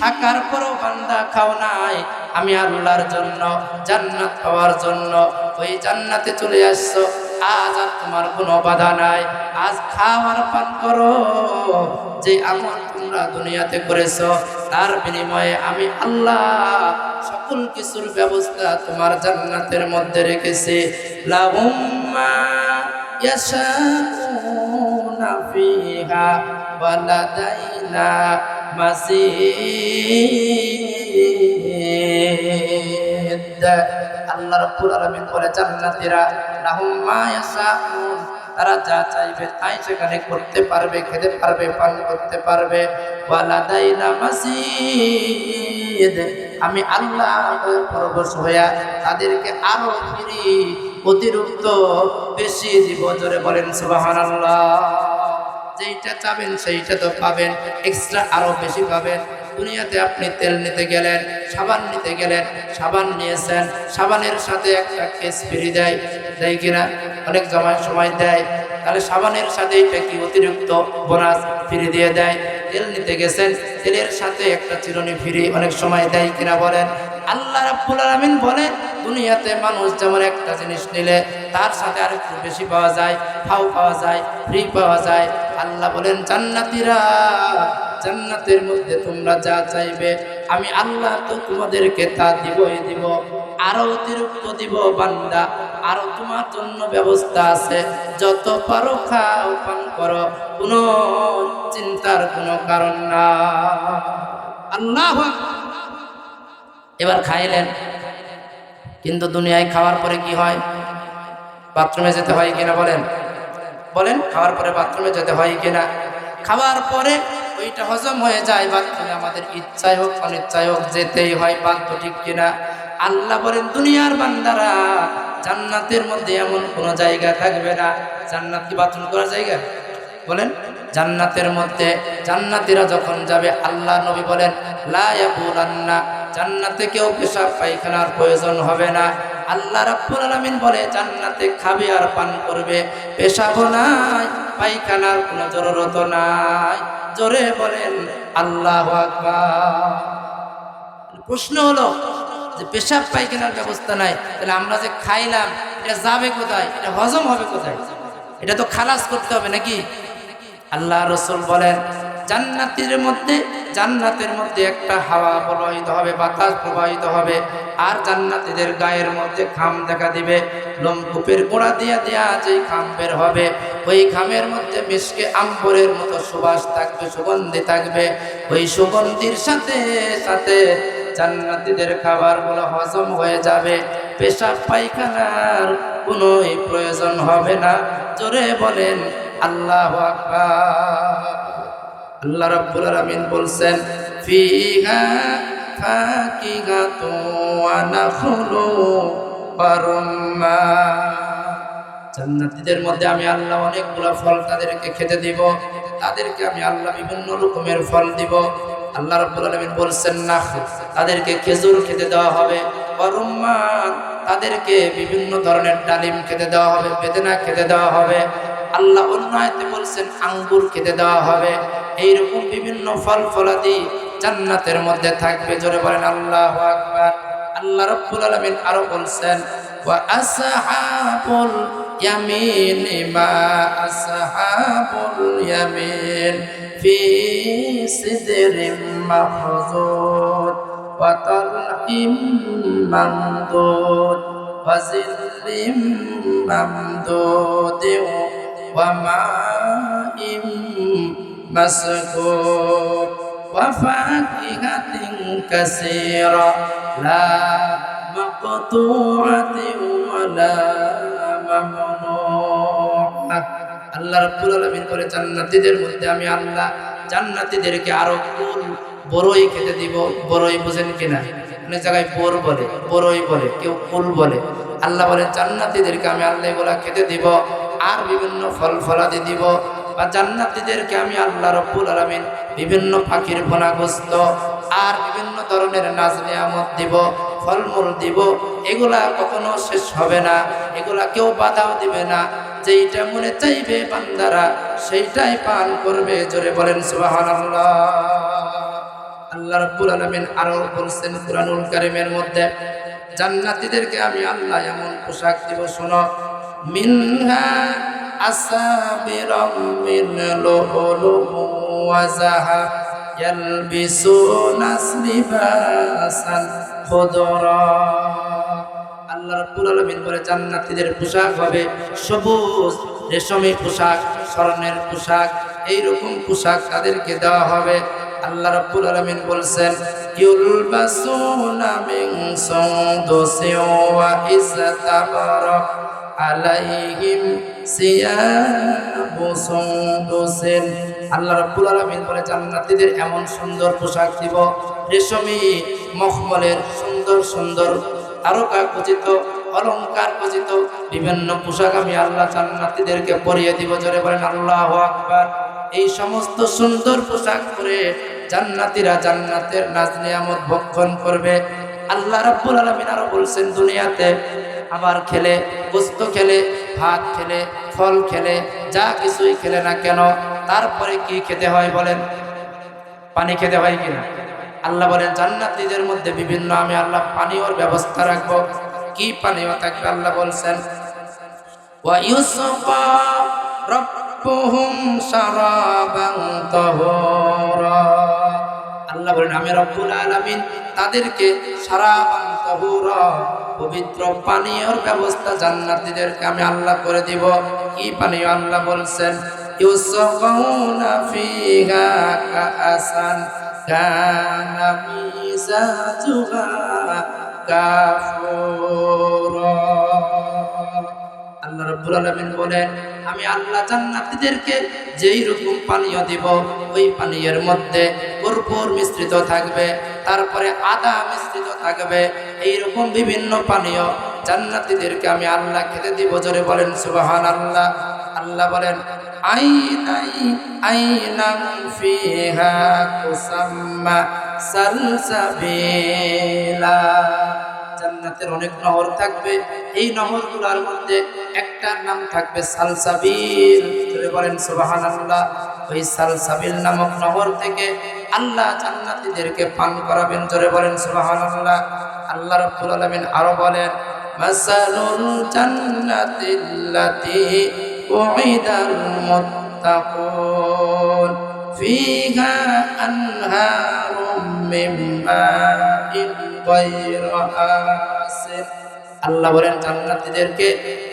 থাকার পরও বান্দা খাও নাই আমি আল্লাহর জন্য, জান্নাত পাওয়ার জন্য। ওই জান্নাতে চলে আসছো, আজ আর তোমার কোনো বাধা নাই। আজ খাওয়ার পান করো। যে আমল তোমরা দুনিয়াতে করেছো তার বিনিময়ে আমি আল্লাহ সকল কিছুর ব্যবস্থা তোমার জান্নাতের মধ্যে রেখেছি। লাহুম মা ইয়াশাউনা ফিহা ওয়া লাদাইনা মাজিদ। আল্লাহ রাব্বুল আলামিন বলে জান্নাতীরা লাহুম মা ইয়াশাউন, তারা যা চাইবে তাই সেখানে করতে পারবে, খেতে পারবে, পান করতে পারবে। ওয়া লাদাইনা মাজিদ, আমি আল্লাহ পরবশ হইয়া তাদেরকে আরো ফিরি অতিরিক্ত বেশি দিব। জোরে বলেন সুবহানাল্লাহ। যেইটা চাবেন সেইটা তো পাবেন, এক্সট্রা আরো বেশি পাবেন। দুনিয়াতে আপনি তেল নিতে গেলেন, সাবান নিতে গেলেন, সাবান নিয়েছেন, সাবানের সাথে একটা কেস ফ্রি দেয়, দেয় কিনা? অনেক সময় দেয়। তাহলে সাবানের সাথে এটা কি অতিরিক্ত বোনাস ফ্রি দিয়ে দেয়? তেল নিতে গেছেন, তেলের সাথে একটা চিরুনি ফ্রি অনেক সময় দেয় কিনা বলেন? আল্লাহ রাব্বুল আলামিন বলে দুনিয়াতে মানুষ যেমন একটা জিনিস নিলে তার সাথে আরেকটু বেশি পাওয়া যায়, ফাও পাওয়া যায়, ফ্রি পাওয়া যায়। আল্লাহ বলেন জান্নাতীরা, জান্নাতের মধ্যে তোমরা যা চাইবে আমি আল্লাহ তো তোমাদেরকে তা দিবই দিব, আরো অতিরিক্ত দিব বান্দা। আরো তোমার জন্য ব্যবস্থা আছে, যত পারো খাও, পান করো, কোনো চিন্তার কোনো কারণ না। আল্লাহ এবার খাইলেন, কিন্তু দুনিয়ায় খাওয়ার পরে কি হয়? বাথরুমে যেতে হয় কিনা বলেন? বলেন, খাওয়ার পরে বাথরুমে যেতে হয় কিনা? খাওয়ার পরে ওইটা হজম হয়ে যায়, বাথরুমে আমাদের ইচ্ছায় হোক অনিচ্ছায় হোক যেতেই হয়, বাধ্য, ঠিক কিনা? আল্লাহ বলেন দুনিয়ার বান্দারা জান্নাতের মধ্যে এমন কোনো জায়গা থাকবে না। জান্নাত কি বাথরুম করার জায়গা? বলেন, জান্নাতের মধ্যে জান্নাতীরা যখন যাবে আল্লাহ নবী বলেন লা ইয়াকুলান্না, জান্নাতে কেউ পেশাব পায়খানার প্রয়োজন হবে না। আল্লাহ রাব্বুল আলামিন বলে জান্নাতে খাবে আর পান করবে, পেশাবও নাই, পায়খানার কোনো জরুরত নাই। জোরে বলেন আল্লাহু আকবার। প্রশ্ন হলো যে পেশাব পায়খানার ব্যবস্থা নাই, তাহলে আমরা যে খাইলাম এটা যাবে কোথায়? এটা হজম হবে কোথায়? এটা তো খালাস করতে হবে নাকি? আল্লাহ রাসূল বলেন জান্নাতের মধ্যে একটা হাওয়া প্রবাহিত হবে, বাতাস প্রবাহিত হবে, আর জান্নাতীদের গায়ের মধ্যে খাম দেখা দিবে। লোমকূপের গোড়া দিয়া যে খাম বের হবে, ওই খামের মধ্যে মিশকে আম্বরের মতো সুবাস থাকবে, সুগন্ধি থাকবে। ওই সুগন্ধির সাথে সাথে জান্নাতীদের খাবারগুলো হজম হয়ে যাবে, পেশাব পায়খানার কোনো প্রয়োজন হবে না। জোরে বলেন আল্লাহু আকবার। আল্লাহ রাব্বুল আলামিন বলছেন ফিহা ফাকিহাতুন ওয়া নাখলু ওয়া রুম্মান, জান্নাতীদের মধ্যে আমি আল্লাহ অনেকগুলো ফল তাদেরকে খেতে দিব, তাদেরকে আমি আল্লাহ বিভিন্ন রকমের ফল দিব। আল্লাহ রাব্বুল আলামিন বলছেন নাখল, তাদেরকে খেজুর খেতে দেওয়া হবে, ওয়া রুম্মান, তাদেরকে বিভিন্ন ধরনের ডালিম খেতে দেওয়া হবে, বেদানা খেতে দেওয়া হবে। আল্লাহ অন্য আয়াতে বলছেন আঙ্গুর খেতে দেওয়া হবে। এইরকম বিভিন্ন ফল ফলাদি জান্নাতের মধ্যে থাকবে। জোরে বলেন আল্লাহু আকবার। আল্লাহ রাব্বুল আলামিন আরো বলছেন ওয়া আসহাবুল ইয়ামিন মা আসহাবুল ইয়ামিন ফি সিদরিম মাহজুদ ওয়া তালহিম মামদুদ ওয়া জিল্লিম মামদুদ ওয়া মাইম مسكوب وفاكهة كثيرة لا مقطوعة ولا ممنوعة। আল্লাহ রাব্বুল আলামিন বলে জান্নাতীদের মধ্যে আমি আল্লাহ জান্নাতীদেরকে আরো কুল বড়ই খেতে দিব। বড়ই বুঝেন কিনা? অনেক জায়গায় বোর বলে, বড়ই বলে, কেউ কুল বলে। আল্লাহ বলে জান্নাতীদেরকে আমি আল্লাহ এগুলা খেতে দিব। আর বিভিন্ন ফল ফলাদি দিব, বা জান্নাতীদেরকে আমি আল্লাহ রাব্বুল আলামিন বিভিন্ন পাখির ভোনাগোস্ত আর বিভিন্ন ধরনের নাজ নিয়ামত দিব, ফলমূল দিব। এগুলা কখনো শেষ হবে না, এগুলা কেউ বাধাও দিবে না। যেইটা মনে চাইবে বান্দারা সেইটাই পান করবে। জোরে বলেন সুবহানাল্লাহ। আল্লাহ রাব্বুল আলামিন আরো বলছেন কুরআনুল কারীমের মধ্যে, জান্নাতীদেরকে আমি আল্লাহ এমন পোশাক দিব, শোনো, মিনহা আসাবিরাম মিন লুলুলু ওয়া যাহাব ইয়ালবিসুনা লিবাসান খুদরা। আল্লাহ রাব্বুল আলামিন বলে জান্নাতীদের পোশাক হবে সবুজ রেশমি পোশাক, স্বর্ণের পোশাক, এইরকম পোশাক তাদেরকে দেওয়া হবে। আল্লাহ রাব্বুল আলামিন বলছেন ইউলবাসুনা মিন সুনদুসিন ওয়া ইসতাবরা আলাইহিম সিয়াবু সুনদুসিন। আল্লাহ রাব্বুল আলামিন বলে জান্নাতীদের এমন সুন্দর পোশাক দিব, রেশমি মখমলের সুন্দর সুন্দর তারকা খচিত অলংকার খচিত বিভিন্ন পোশাক আমি আল্লাহ জান্নাতীদেরকে পরিয়ে দিব। জোরে বলেন আল্লাহু আকবার। এই সমস্ত সুন্দর পোশাক পরে জান্নাতীরা জান্নাতের নাজ নিয়ামত ভক্ষণ করবে। আল্লাহ রাব্বুল আলামিন আরো বলছেন দুনিয়াতে খাবার খেলে, গোশত খেলে, ভাত খেলে, ফল খেলে, যা কিছুই খেলে না কেন, তারপরে কি খেতে হয় বলেন? পানি খেতে হয় কিনা? আল্লাহ বলেন জান্নাতীদের মধ্যে বিভিন্ন আমি আল্লাহ পানীয়র ব্যবস্থা রাখবো। কি পানীয় থাকবে? আল্লাহ বলছেন ওয়া ইউসকা রাব্বুহুম শারাবান তাহুরা। আল্লাহ বলেন আমি রব্বুল আলামিন তাদেরকে শারাবান তাহুরা পবিত্র পানীয়র ব্যবস্থা জান্নাতীদেরকে আমি আল্লাহ করে দিব। কি পানীয়? আল্লাহ বলছেন ইউসকাউনা ফিহা কাআসান কানা মিজাজুহা কাফুরা। আল্লাহ রাব্বুল আলামিন বলেন আমি আল্লাহ জান্নাতীদেরকে যেই রকম পানীয় দিব, ওই পানীয়ের মধ্যে কর্পূর মিশ্রিত থাকবে, তারপরে আদা মিশ্রিত থাকবে, এইরকম বিভিন্ন পানীয় জান্নাতীদেরকে আমি আল্লাহ খেতে দিব। জোরে বলেন সুবহানাল্লাহ। আল্লাহ বলেন আইনাম ফিহা তুসাম্মা সালসাবিলা। জান্নাতের অনেক নহর থাকবে, এই নহরগুলোর মধ্যে একটার নাম থাকবে সালসাবিল। জোরে বলেন সুবহানাল্লাহ। ওই সালসাবিল নামক নহর থেকে আল্লাহ জান্নাতীদেরকে পান করাবেন। জোরে বলেন সুবহানাল্লাহ। আল্লাহ রাব্বুল আলামিন আরো বলেন মাসালুল জান্নাতিল্লাতী উইদাল মুত্তাকুন ফিহা আনহারুম মিন মাইন গায়রা আসিন। আল্লাহ বলেন জান্নাতীদেরকে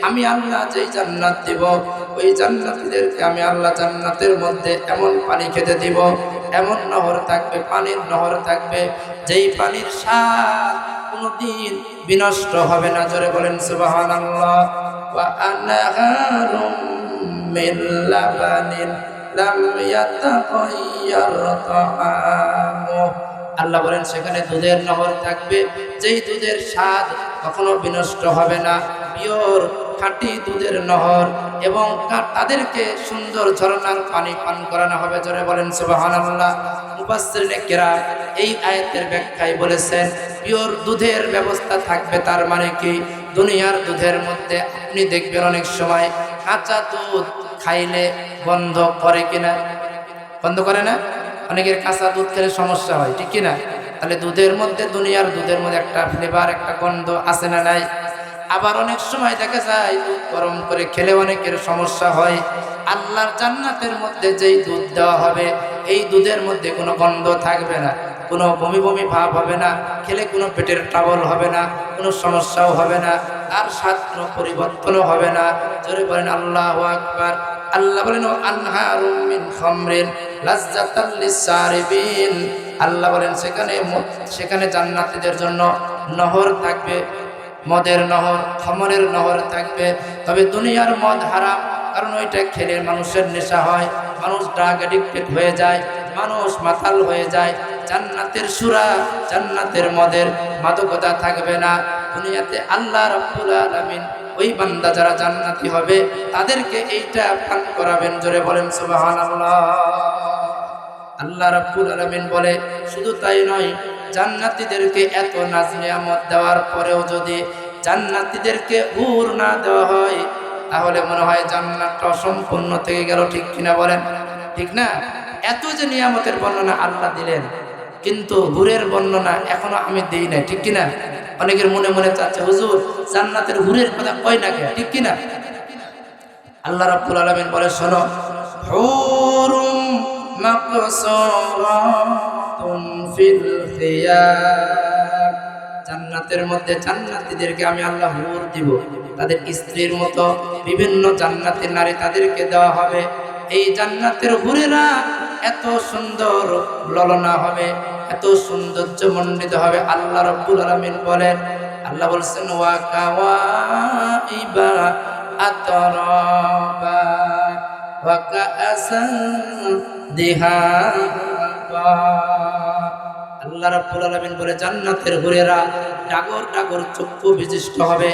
আমি আল্লাহ যেই জান্নাত দিব, ওই জান্নাতীদেরকে আমি আল্লাহ জান্নাতের মধ্যে এমন পানি খেতে দিব, এমন নহর থাকবে, পানির নহর থাকবে, যেই পানির স্বাদ কোনদিন বিনষ্ট হবে না। জোরে বলেন সুবহানাল্লাহ। ওয়া আনহারুম মিন লাবানিন লাম ইয়াতাগায়্যার তাআমুহু। আল্লাহ বলেন সেখানে দুধের নহর থাকবে, যেই দুধের স্বাদ কখনো বিনষ্ট হবে না, পিওর খাঁটি দুধের নহর, এবং তাদেরকে সুন্দর ঝরনার পানি পান করানো হবে। জোরে বলেন সুবহানাল্লাহ। মুফাসসিরিনে কেরাম এই আয়াতের ব্যাখ্যায় বলেছেন পিওর দুধের ব্যবস্থা থাকবে। তার মানে কি? দুনিয়ার দুধের মধ্যে আপনি দেখবেন অনেক সময় কাঁচা দুধ খাইলে বন্ধ করে কিনা? বন্ধ করে না? অনেকের কাঁচা দুধ খেলে সমস্যা হয়, ঠিক কিনা? তাহলে দুধের মধ্যে, দুনিয়ার দুধের মধ্যে একটা ফ্লেভার, একটা গন্ধ আছে না নাই? আবার অনেক সময় দেখা যায় দুধ গরম করে খেলে অনেকের সমস্যা হয়। আল্লাহর জান্নাতের মধ্যে যেই দুধ দেওয়া হবে, এই দুধের মধ্যে কোনো গন্ধ থাকবে না, কোনো বমি বমি ভাব হবে না, খেলে কোনো পেটের ট্রাবল হবে না, কোনো সমস্যাও হবে না, আর স্বাদ কোনো পরিবর্তনও হবে না। জোরে বলেন আল্লাহু আকবার। আল্লাহ বলেন আনহারুম মিন খামরিন লাজ্জাতাল লিসারিবিন। আল্লাহ বলেন সেখানে জান্নাতীদের জন্য নহর থাকবে, মদের নহর, খামরের নহর থাকবে। তবে দুনিয়ার মদ হারাম, কারণ ওইটা খেলে মানুষের নেশা হয়, মানুষ ড্রাগ অ্যাডিক্টেড হয়ে যায়, মানুষ মাতাল হয়ে যায়। জান্নাতের সুরা, জান্নাতের মদের মাদকতা থাকবে না। দুনিয়াতে আল্লাহ রাব্বুল আলামিন ওই বান্দা যারা জান্নাতি হবে তাদেরকে এইটা পান করাবেন। জোরে বলেন সুবহানাল্লাহ। আল্লাহ রাব্বুল আলামিন বলে শুধু তাই নয়, জান্নাতীদেরকে এত নাজ নিয়ামত দেওয়ার পরেও যদি জান্নাতীদেরকে হুর না দেওয়া হয় তাহলে মনে হয় জান্নাতটা অসম্পূর্ণ থেকে গেল। ঠিক কিনা বলেন? ঠিক না? এত যে নিয়ামতের বর্ণনা আল্লাহ দিলেন, কিন্তু হুরের বর্ণনা এখনো আমি দেই নাই। ঠিক কিনা? অনেকের মনে মনে চাচ্ছে হুজুর জান্নাতের হুরের কথা কয় না কে? ঠিক কিনা? আল্লাহ রাব্বুল আলামিন বলে শোনো, হুরুম মাকসুরাতুন ফিল খিয়াম, জান্নাতের মধ্যে জান্নাতীদেরকে আমি আল্লাহ হুর দিব। তাদের স্ত্রীর মতো বিভিন্ন জান্নাতের নারী তাদেরকে দেওয়া হবে। এই জান্নাতের হুরেরা এত সুন্দর ললনা হবে, এত সৌন্দর্য মণ্ডিত হবে। আল্লাহ রাব্বুল আলামিন বলেন, আল্লাহ বলছেন ওয়া কাওয়াইবা আতরাবা ওয়া কাআসান দিহাবা। আল্লাহ রাব্বুল আলামিন বলে জান্নাতের হুরেরা ডাগর ডাগর চক্ষু বিশিষ্ট হবে,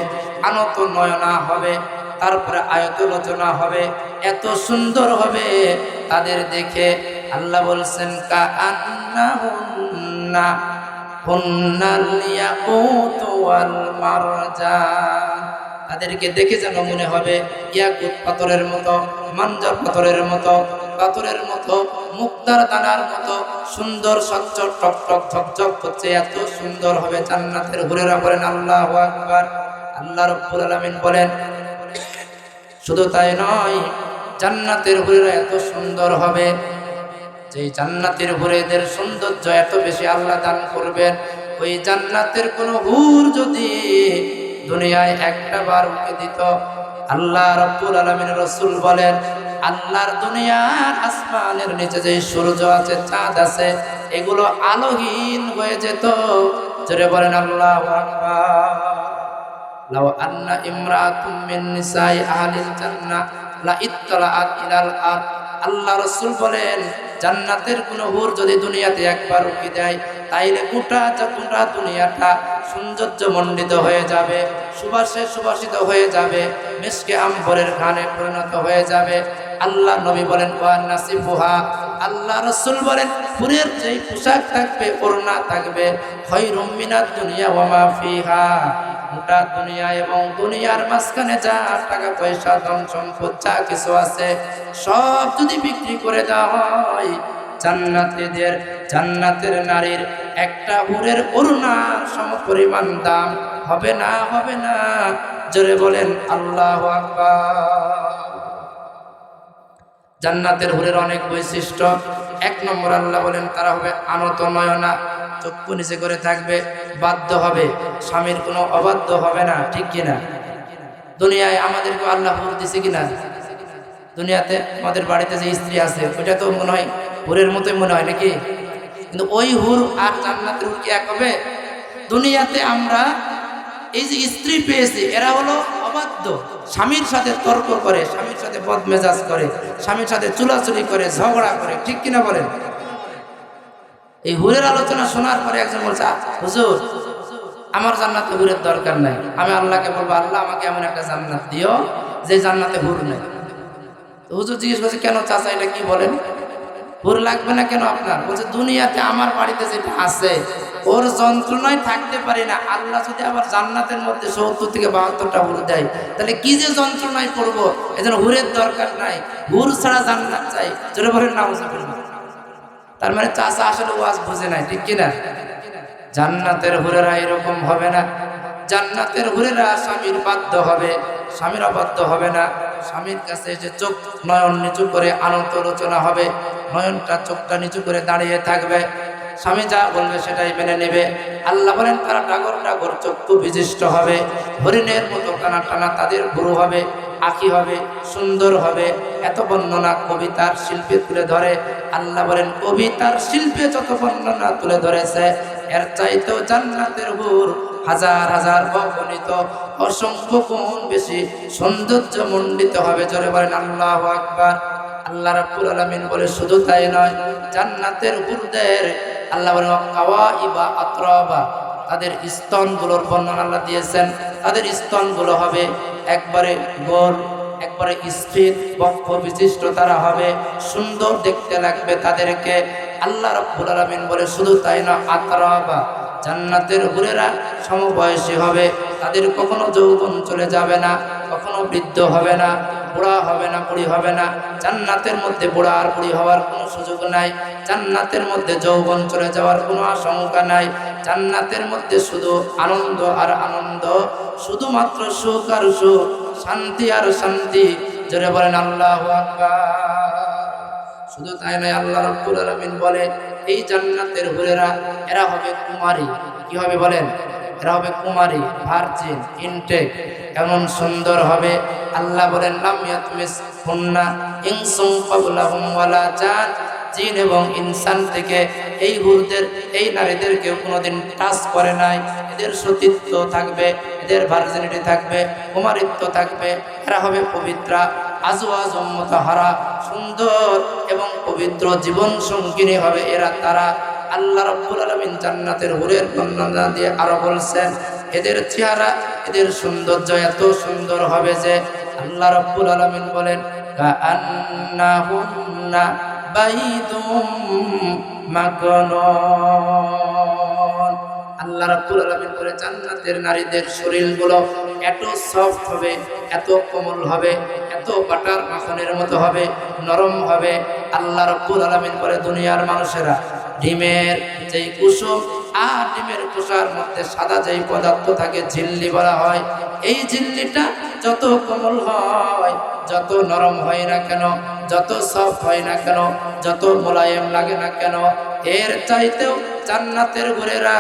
আনত নয়না হবে, তারপরে আয়তলোচনা হবে, এত সুন্দর হবে তাদের দেখে। আল্লাহ বলছেন কাআন্নাহুন্না হুন্নাল ইয়াকুত ওয়াল মারজান, তাদেরকে দেখে যেন মনে হবে ইয়াকুত পাথরের মতো, মানজার পাথরের মতো, পাথরের মতো, মুক্তার দানার মতো সুন্দর স্বচ্ছ টকটক ঝকঝক করছে, এত সুন্দর হবে জান্নাতের হুরেরা। বলেন আল্লাহু আকবার। আল্লাহ রাব্বুল আলামিন বলেন শুধু তাই নয়, জান্নাতের হুরেরা এত সুন্দর হবে যে জান্নাতের হুরেদের সৌন্দর্য এত বেশি আল্লাহ দান করবেন, ওই জান্নাতের কোন হুর যদি দুনিয়ায় একটা বার উঠে দিত, আল্লাহ রাব্বুল আলামিন রাসূল বলেন আল্লাহর দুনিয়ার আসমানের নিচে যে সূর্য আছে, চাঁদ আছে, এগুলো আলোহীন হয়ে যেত। জোরে বলেন আল্লাহু আকবার। লাউ আন্না ইমরাতুম মিন নিসাই আহলিল জান্নাহ লা ইত্তালাআত ইলাল আরদ, আল্লাহ রাসূল বলেন জান্নাতের কোন হুর যদি দুনিয়াতে একবার উকি দেয় তাইলে গোটা দুনিয়াটা সৌন্দর্য মণ্ডিত হয়ে যাবে, সুবাসে সুবাসিত হয়ে যাবে, মিশকে আম্বরের ঘ্রাণে পরিণত হয়ে যাবে। আল্লাহ নবী বলেন ওয়া নাসিফুহা, আল্লাহ রাসূল বলেন হুরের যেই পোশাক থাকবে, ওড়না থাকবে, খায়রুম মিনাদ দুনিয়া ওয়া মা ফিহা, গোটা দুনিয়া এবং দুনিয়ার মাঝখানে যা টাকা পয়সা ধন সম্পদ যা কিছু আছে সব যদি বিক্রি করে দেওয়া হয়, জান্নাতের নারীর একটা হুরের ওড়নার সমপরিমাণ দাম হবে না, হবে না। জোরে বলেন আল্লাহু আকবার। জান্নাতের হুরের অনেক বৈশিষ্ট্য। এক নম্বর আল্লাহ বলেন তারা হবে আনত নয়না, চক্ষু নিচে করে থাকবে, বাধ্য হবে, স্বামীর কোনো অবাধ্য হবে না। ঠিক কিনা? দুনিয়ায় আমাদেরকে আল্লাহ হুর দিছে কিনা? দুনিয়াতে আমাদের বাড়িতে যে স্ত্রী আছে ওইটা তো মনে হয় হুরের মতোই মনে হয় নাকি? কিন্তু ওই হুর আর জান্নাতের হুর কি এক হবে? দুনিয়াতে আমরা এই যে স্ত্রী পেয়েছি এরা হলো অবাধ্য, স্বামীর সাথে তর্ক করে, স্বামীর সাথে বদমেজাজ করে, স্বামীর সাথে চুলাচুলি করে, ঝগড়া করে। ঠিক কিনা বলেন? এই হুরের আলোচনা শোনার পরে একজন বলছে হুজুর আমার জান্নাতে হুরের দরকার নাই, আমি আল্লাহকে বলবো আল্লাহ আমাকে এমন একটা জান্নাত দিও যে জান্নাতে হুর নেই। তো হুজুর জিজ্ঞেস করছে কেন চাচা এটা কি বলেন, হুর লাগবে না কেন আপনার? বলছে দুনিয়াতে আমার বাড়িতে যেটা আছে ওর যন্ত্রণায় থাকতে পারি না, আল্লাহ যদি আবার জান্নাতের মধ্যে ৭০ থেকে ৭২টা হুর দেয় তাহলে কি যে যন্ত্রণায় পড়বো, এজন্য হুরের দরকার নাই, হুর ছাড়া জান্নাত চাই। জোরে বলেন নাউজুবিল্লাহ। তার মানে চাচা আসলে ওয়াজ বুঝে নাই। ঠিক কিনা? জান্নাতের হুরেরা এরকম হবে না। জান্নাতের হুরেরা স্বামীর বাধ্য হবে, স্বামীর অবাধ্য হবে না। স্বামীর কাছে যে চোখ নয়ন নিচু করে আনন্দ আলোচনা হবে, নয়নটা চোখটা নিচু করে দাঁড়িয়ে থাকবে, স্বামী যা বলবে সেটাই মেনে নেবে। আল্লাহ বলেন তারা ডাগর ডাগর চক্ষু বিশিষ্ট হবে, হরিণের মতো টানা টানা তাদের ভুরু হবে, আঁখি হবে, সুন্দর হবে। এত বর্ণনা কবিতার শিল্পে তুলে ধরে। আল্লাহ বলেন কবিতার শিল্পে যত বর্ণনা তুলে ধরেছে এর চাইতেও জান্নাতের হুর হাজার হাজার অগণিত অসংখ্য গুণ বেশি সৌন্দর্য মণ্ডিত হবে। জোরে বলেন আল্লাহু আকবার। আল্লাহ রাব্বুল আলামিন বলে শুধু তাই নয়, জান্নাতের হুরদের আল্লাহ বলেন কাওয়াইবা আতরাবা, তাদের স্তনগুলোর বর্ণনা আল্লাহ দিয়েছেন। তাদের স্তনগুলো হবে একবারে গোল, একবারে স্থির বক্ষ বিশিষ্ট তারা হবে, সুন্দর দেখতে লাগবে তাদেরকে। আল্লাহ রাব্বুল আলামিন বলে শুধু তাই না, আতরাবা, জান্নাতের হুরেরা সমবয়সী হবে, তাদের কখনো যৌবন চলে যাবে না, কখনো বৃদ্ধ হবে না, বুড়া হবে না, বুড়ি হবে না। জান্নাতের মধ্যে বুড়া আর বুড়ি হওয়ার কোনো সুযোগ নাই, জান্নাতের মধ্যে যৌবন চলে যাওয়ার কোনো আশঙ্কা নাই। জান্নাতের মধ্যে শুধু আনন্দ আর আনন্দ, শুধুমাত্র সুখ আর সুখ, শান্তি আর শান্তি। জোরে বলেন আল্লাহু আকবার। শুধু তাই নয়, আল্লাহ রাব্বুল আলামিন বলে এই জান্নাতের হুরেরা এরা হবে কুমারী। কি হবে বলেন? এরা হবে কুমারী, ভার্জিন, ইনটেক। এমন সুন্দর হবে, আল্লাহ বলেন লাম ইয়াতমিসহুন্না ইনসুন ক্বাবলাহুম ওয়ালা জান, জিন এবং ইনসান থেকে এই হুরদের, এই নারীদের কেউ কোনোদিন টাচ করে নাই। এদের সতীত্ব থাকবে, এদের ভার্জিনিটি থাকবে, কুমারিত্ব থাকবে। এরা হবে পবিত্রা, আজওয়াজুম মুতাহহারা, সুন্দর এবং পবিত্র জীবন সঙ্গিনী হবে এরা, তারা। আল্লাহ রাব্বুল আলামিন জান্নাতের হুরের বর্ণনা দিয়ে আরো বলছেন এদের চেহারা, এদের সৌন্দর্য এত সুন্দর হবে যে আল্লাহ রাব্বুল আলামিন বলেন কাআন্নাহুন্না বাইতুম মাকনুন। আল্লাহ রাব্বুল আলামিন বলে জান্নাতের নারীদের শরীরগুলো এত সফট হবে, এত কোমল হবে, এত বাটার মাখনের মতো হবে, নরম হবে। আল্লাহ রাব্বুল আলামিন বলে দুনিয়ার মানুষেরা ডিমের যেই কুসুম আর ডিমের খোসার মধ্যে সাদা যেই পদার্থ থাকে ঝিল্লি বলা হয়, এই ঝিল্লিটা যত কোমল হয়, যত নরম হয় না কেন, যত সফট হয় না কেন, যত মোলায়েম লাগে না কেন, এর চাইতেও জান্নাতের হুরেরা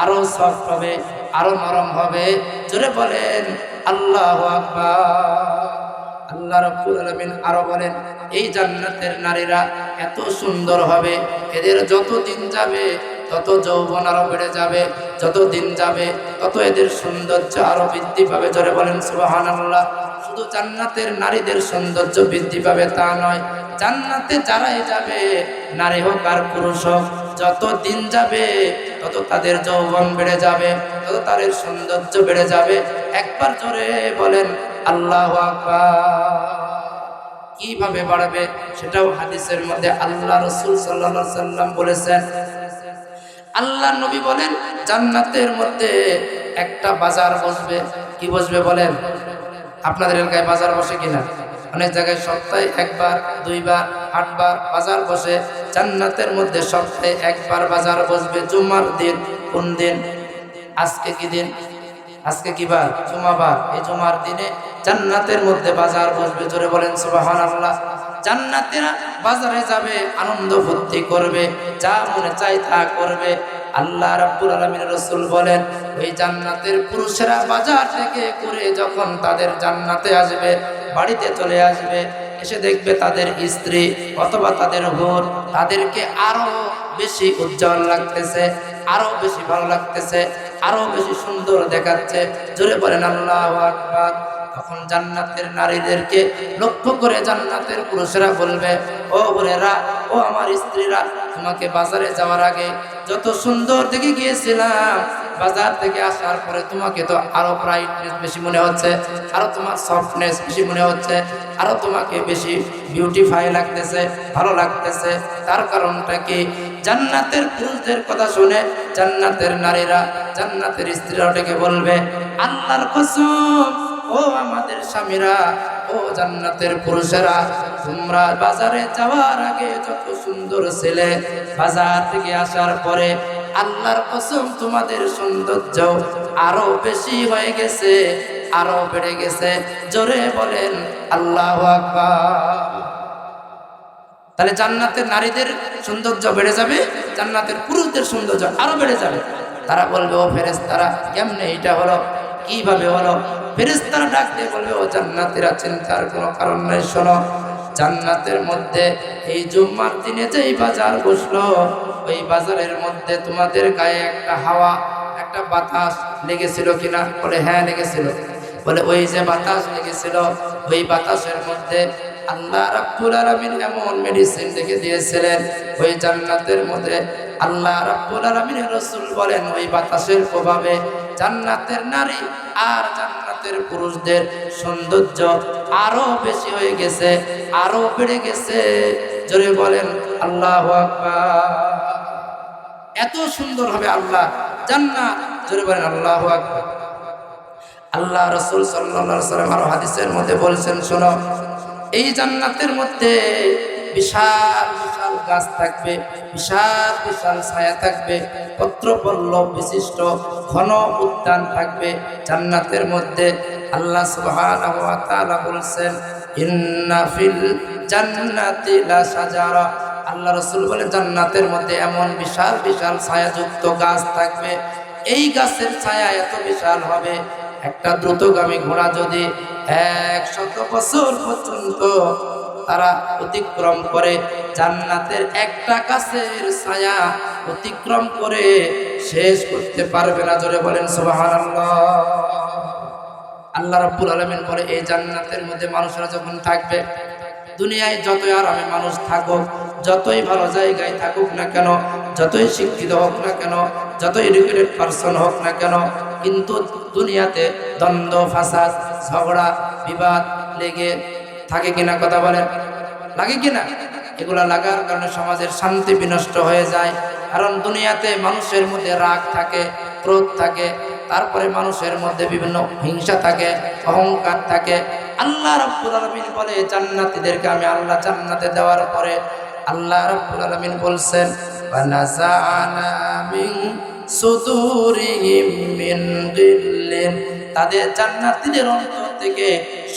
আরো সফট হবে, আরো নরম হবে। জোরে বলেন আল্লাহু আকবার। আল্লাহ রাব্বুল আলামিন আরো বলেন এই জান্নাতের নারীরা এত সুন্দর হবে, এদের যত দিন যাবে তত যৌবন আরো বেড়ে যাবে, যত দিন যাবে তত এদের সৌন্দর্য আরো বৃদ্ধি পাবে। জোরে বলেন সুবহানাল্লাহ। শুধু জান্নাতের নারীদের সৌন্দর্য বৃদ্ধি পাবে তা নয়, জান্নাতে যারাই যাবে, নারী হোক আর পুরুষ হোক, যত দিন যাবে তত তাদের যৌবন বেড়ে যাবে, তত তাদের সৌন্দর্য বেড়ে যাবে। একবার জোরে বলেন আল্লাহু আকবার। কিভাবে বাড়বে সেটাও হাদিসের মধ্যে আল্লাহ রাসূল সাল্লাল্লাহু আলাইহি সাল্লাম বলেছেন। আল্লাহ নবী বলেন জান্নাতের মধ্যে একটা বাজার বসবে। কি বসবে বলেন? আপনাদের এলাকায় বাজার বসে কিনা? অনেক জায়গায় সপ্তাহে একবার, দুইবার, 8 বার বাজার বসে। জান্নাতের মধ্যে সপ্তাহে একবার বাজার বসবে, জুমার দিন। কোন দিন? আজকে কি দিন? আজকে কি বার? জুমাবার। এই জুমার দিনে জান্নাতের মধ্যে বাজার বসবে। জোরে বলেন সুবহানাল্লাহ। জান্নাতীরা বাজারে যাবে, আনন্দ ফুর্তি করবে, যা মনে চায় তা করবে। আল্লাহ রাব্বুল আলামিনের রাসূল বলেন ওই জান্নাতের পুরুষেরা বাজার থেকে ঘুরে যখন তাদের জান্নাতে আসবে, বাড়িতে চলে আসবে, এসে দেখবে তাদের স্ত্রী অথবা তাদের হুর তাদেরকে আরো বেশি উজ্জ্বল লাগতেছে, আরো বেশি ভালো লাগতেছে, আরো বেশি সুন্দর দেখাচ্ছে। জোরে বলেন আল্লাহু আকবার। তখন জান্নাতের নারীদেরকে লক্ষ্য করে জান্নাতের পুরুষেরা বলবে ও হুরেরা, ও আমার স্ত্রীরা, তোমাকে বাজারে যাওয়ার আগে যত সুন্দর দেখে গিয়েছিলাম, বাজার থেকে আসার পরে তোমাকে তো আরো ব্রাইটনেস বেশি মনে হচ্ছে, আরো তোমার সফটনেস বেশি মনে হচ্ছে, আরো তোমাকে বেশি বিউটিফাই লাগতেছে, ভালো লাগতেছে। তার কারণটা কি? জান্নাতের পুরুষদের কথা শুনে জান্নাতের নারীরা, জান্নাতের স্ত্রীরা ডেকে বলবে আল্লাহর কসম, ও আমাদের স্বামীরা, ও জান্নাতের পুরুষেরা, তোমরা বাজারে যাওয়ার আগে যত সুন্দর ছেলে, বাজার থেকে আসার পরে আল্লাহর কসম তোমাদের সৌন্দর্য আরো বেশি হয়ে গেছে, আরো বেড়ে গেছে। জোরে বলেন আল্লাহু আকবার। তাহলে জান্নাতের নারীদের সৌন্দর্য বেড়ে যাবে, জান্নাতের পুরুষদের সৌন্দর্য আরো বেড়ে যাবে। তারা বলবে ও ফেরেশতারা, কেমনে এটা হলো, কিভাবে হলো? ফেরেশতারা ডাক দিয়ে বলবে ও জান্নাতীরা, চিন্তার কোনো কারণ নাই, শোনো, জান্নাতের মধ্যে এই জুম্মার দিনে যেই বাজার বসলো, ওই বাজারের মধ্যে তোমাদের গায়ে একটা হাওয়া, একটা বাতাস লেগেছিল কিনা? বলে হ্যাঁ লেগেছিল। বলে ওই যে বাতাস লেগেছিল, ওই বাতাসের মধ্যে আল্লাহ রাব্বুল আলামিন এমন মেডিসিন লিখে দিয়েছিলেন, ওই জান্নাতের মধ্যে আল্লাহ রাব্বুল আলামিনের রাসূল বলেন ওই বাতাসের প্রভাবে জান্নাতের নারী আর জান্নাতের পুরুষদের সৌন্দর্য আরো বেশি হয়ে গেছে, আরো বেড়ে গেছে। জোরে বলেন আল্লাহু আকবার। এত সুন্দর হবে আল্লাহ জান্নাত, জোরে বলেন আল্লাহু আকবার। আল্লাহ রাসূল সাল্লাল্লাহু আলাইহি ওয়াসাল্লাম আর হাদিসের মধ্যে বলেছেন, শোনো, এই জান্নাতের মধ্যে বিশাল বিশাল গাছ থাকবে, বিশাল বিশাল ছায়া থাকবে, পত্রপল্লব বিশিষ্ট ঘন উদ্যান থাকবে জান্নাতের মধ্যে। আল্লাহ সুবহানাহু ওয়া তাআলা বলেছেন, ইন্না ফিল জান্নাতি লা শাজারা। আল্লাহ রাসূল বলেন জান্নাতের মধ্যে এমন বিশাল বিশাল ছায়াযুক্ত গাছ থাকবে, এই গাছের ছায়া এত বিশাল হবে, একটা দ্রুতগামী ঘোড়া যদি 100 বছর পর্যন্ত তারা অতিক্রম করে, জান্নাতের একটা গাছের ছায়া অতিক্রম করে শেষ করতে পারবে না। জোরে বলেন সুবহানাল্লাহ। আল্লাহ রাব্বুল আলামিন বলে এই জান্নাতের মধ্যে মানুষরা যখন থাকবে, দুনিয়ায় যতই আরামে মানুষ থাকুক, যতই ভালো জায়গায় থাকুক না কেন, যতই শিক্ষিত হোক না কেন, যতই এডুকেটেড পারসন হোক না কেন, কিন্তু দুনিয়াতে দ্বন্দ্ব ফাসাদ ঝগড়া বিবাদ লেগে থাকে কিনা, কথা বলেন, লাগে কিনা? এগুলা লাগার কারণে সমাজের শান্তি বিনষ্ট হয়ে যায়। কারণ দুনিয়াতে মানুষের মধ্যে রাগ থাকে, ক্রোধ থাকে, তারপরে মানুষের মধ্যে বিভিন্ন হিংসা থাকে, অহংকার থাকে। আল্লাহ রাব্বুল আলামিন বলে জান্নাতীদেরকে আমি আল্লাহ জান্নাতে দেওয়ার পরে আল্লাহ রাব্বুল আলামিন বলছেন, ওয়ানাযা'না মিন সুদুরিহিম মিন গিল্লিন, তাদের জান্নাতীদের অন্তর থেকে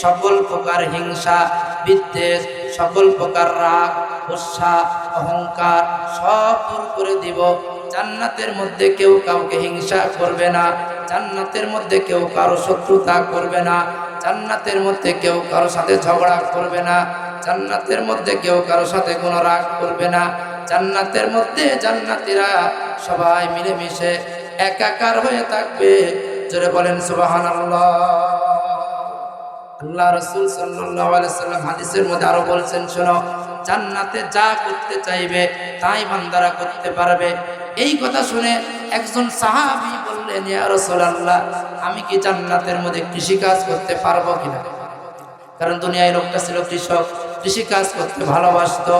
সকল প্রকার হিংসা বিদ্বেষ, সকল প্রকার রাগ গোসা অহংকার সব দূর করে দিব। জান্নাতের মধ্যে কেউ কাউকে হিংসা করবে না, জান্নাতের মধ্যে কেউ কারো শত্রুতা করবে না, জান্নাতের মধ্যে কেউ কারো সাথে ঝগড়া করবে না, জান্নাতের মধ্যে কেউ কারো সাথে কোনো রাগ করবে না। জান্নাতের মধ্যে জান্নাতীরা সবাই মিলেমিশে একাকার হয়ে থাকবে। জোরে বলেন সুবহানাল্লাহ। আল্লাহ রাসূল সাল্লাল্লাহু আলাইহি সাল্লাম হাদিসের মধ্যে আরো বলছেন, শোনো, জান্নাতে যা করতে চাইবে তাই বান্দারা করতে পারবে। এই কথা শুনে একজন সাহাবী বললেন, ইয়া রাসূলুল্লাহ, আমি কি জান্নাতের মধ্যে কৃষি কাজ করতে পারবো কিনা? কারণ দুনিয়ায় লোকটা ছিল কৃষক, কৃষি কাজ করতে ভালোবাসতো।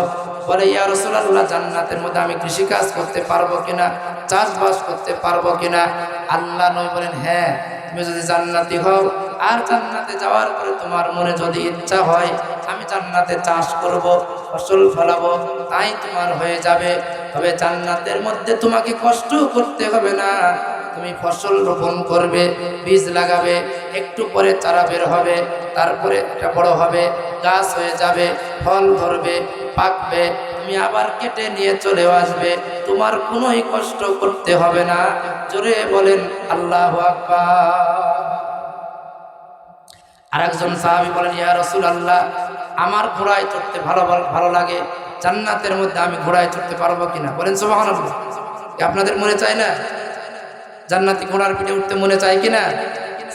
বলে, ইয়া রাসূলুল্লাহ, জান্নাতের মধ্যে আমি কৃষি কাজ করতে পারবো কিনা, চাষবাস করতে পারবো কিনা? আল্লাহ নবী বলেন, হ্যাঁ, তুমি যদি জান্নাতি হও আর জান্নাতে যাওয়ার পরে তোমার মনে যদি ইচ্ছা হয় আমি জান্নাতে চাষ করব, ফসল ফলাবো, তাই তোমার হয়ে যাবে। তবে জান্নাতের মধ্যে তোমাকে কষ্ট করতে হবে না। তুমি ফসল রোপণ করবে, বীজ লাগাবে, একটু পরে চারা বের হবে, তারপরে এটা বড় হবে, গাছ হয়ে যাবে, ফল ধরবে, পাকবে, তুমি আবার কেটে নিয়ে চলেও আসবে, তোমার কোনোই কষ্ট করতে হবে না। জোরে বলেন আল্লাহু আকবার। আরেকজন সাহাবী বলেন, ইয়া রাসূলুল্লাহ, আমার ঘোড়ায় চড়তে ভালো লাগে, জান্নাতের মধ্যে আমি ঘোড়ায় চড়তে পারবো কিনা? বলেন সুবহানাল্লাহ। আপনাদের মনে চায় না জান্নাতি ঘোড়ার পিঠে উঠতে মনে চায় কিনা?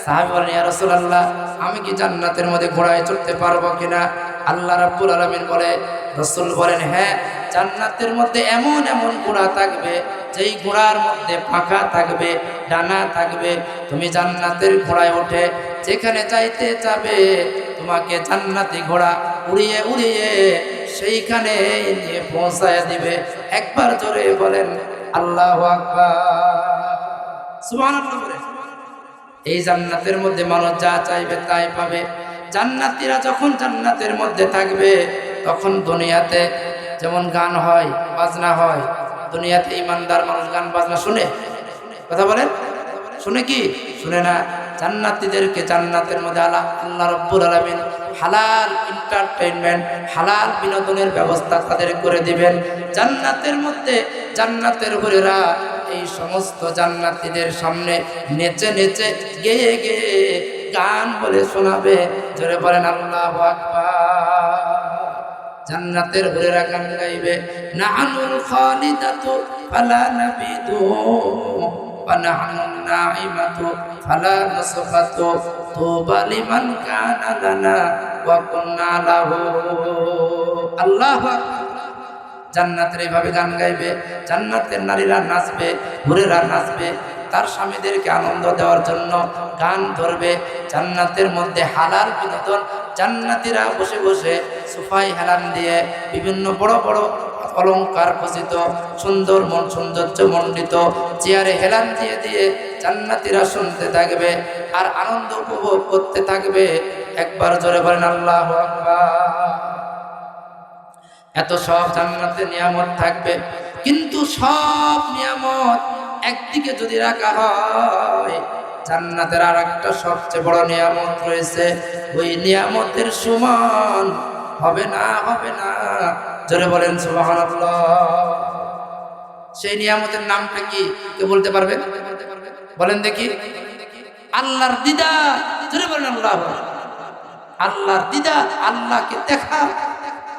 সাহাবী বলেন, ইয়া রাসূলুল্লাহ, আমি কি জান্নাতের মধ্যে ঘোড়ায় চড়তে পারবো কিনা? আল্লাহ রাব্বুল আলামিন বলে, রাসূল বলেন, হ্যাঁ, জান্নাতের মধ্যে এমন এমন ঘোড়া থাকবে যেই ঘোড়ার মধ্যে পাখা থাকবে, ডানা থাকবে। তুমি জান্নাতের ঘোড়ায় উঠে যেখানে চাইতে যাবে তোমাকে জান্নাতি ঘোড়া উড়িয়ে উড়িয়ে সেইখানে নিয়ে পৌঁছায় দিবে। একবার জোরে বলেন আল্লাহু আকবার, সুবহানাল্লাহ। এই জান্নাতের মধ্যে মানুষ যা চাইবে তাই পাবে। জান্নাতীরা যখন জান্নাতের মধ্যে থাকবে তখন দুনিয়াতে যেমন গান হয় বাজনা হয়, দুনিয়াতে ইমানদার মানুষ গান বাজনা শুনে, কথা বলেন, শুনে কি? শুনে না। জান্নাতীদেরকে জান্নাতের মধ্যে আল্লাহ রাব্বুল আলামিন হালাল এন্টারটেইনমেন্ট, হালাল বিনোদনের ব্যবস্থা তাদের করে দিবেন। জান্নাতের মধ্যে জান্নাতের হুরেরা এই সমস্ত জান্নাতীদের সামনে নেচে নেচে গেয়ে গেয়ে গান বলে শোনাবে। জোরে বলেন আল্লাহু আকবার। জান্নাতের হুরেরা গান গাইবে, নাহনুল খালিদাতু ফালা নাবিদু ওয়া নাহনুন নাইমাতু ফালা নাসফাতু তুবা লিমান কানা লানা ওয়া কুননা লাহু। আল্লাহু আকবার। জান্নাতের এইভাবে গান গাইবে, জান্নাতের নারীরা নাচবে, হুরেরা নাচবে, তার স্বামীদেরকে আনন্দ দেওয়ার জন্য গান ধরবে। জান্নাতের মধ্যে হালাল বিনোদন, জান্নাতীরা বসে বসে সোফায় হেলান দিয়ে বিভিন্ন বড় বড় অলংকার খচিত সুন্দর সৌন্দর্য মণ্ডিত চেয়ারে হেলান দিয়ে দিয়ে জান্নাতীরা শুনতে থাকবে আর আনন্দ উপভোগ করতে থাকবে। একবার জোরে বলেন আল্লাহু আকবার। এত সব জান্নাতে নিয়ামত থাকবে, কিন্তু সব নিয়ামত একদিকে যদি রাখা হয়, জান্নাতের আর একটা সবচেয়ে বড় নিয়ামত রয়েছে, ওই নিয়ামতের সমান হবে না, হবে না। জোরে বলেন সুবহানাল্লাহ। সেই নিয়ামতের নামটা কি কে বলতে পারবেন? বলেন দেখি। আল্লাহর দিদার। জোরে বলেন আল্লাহ। আল্লাহর দিদার, আল্লাহকে দেখা,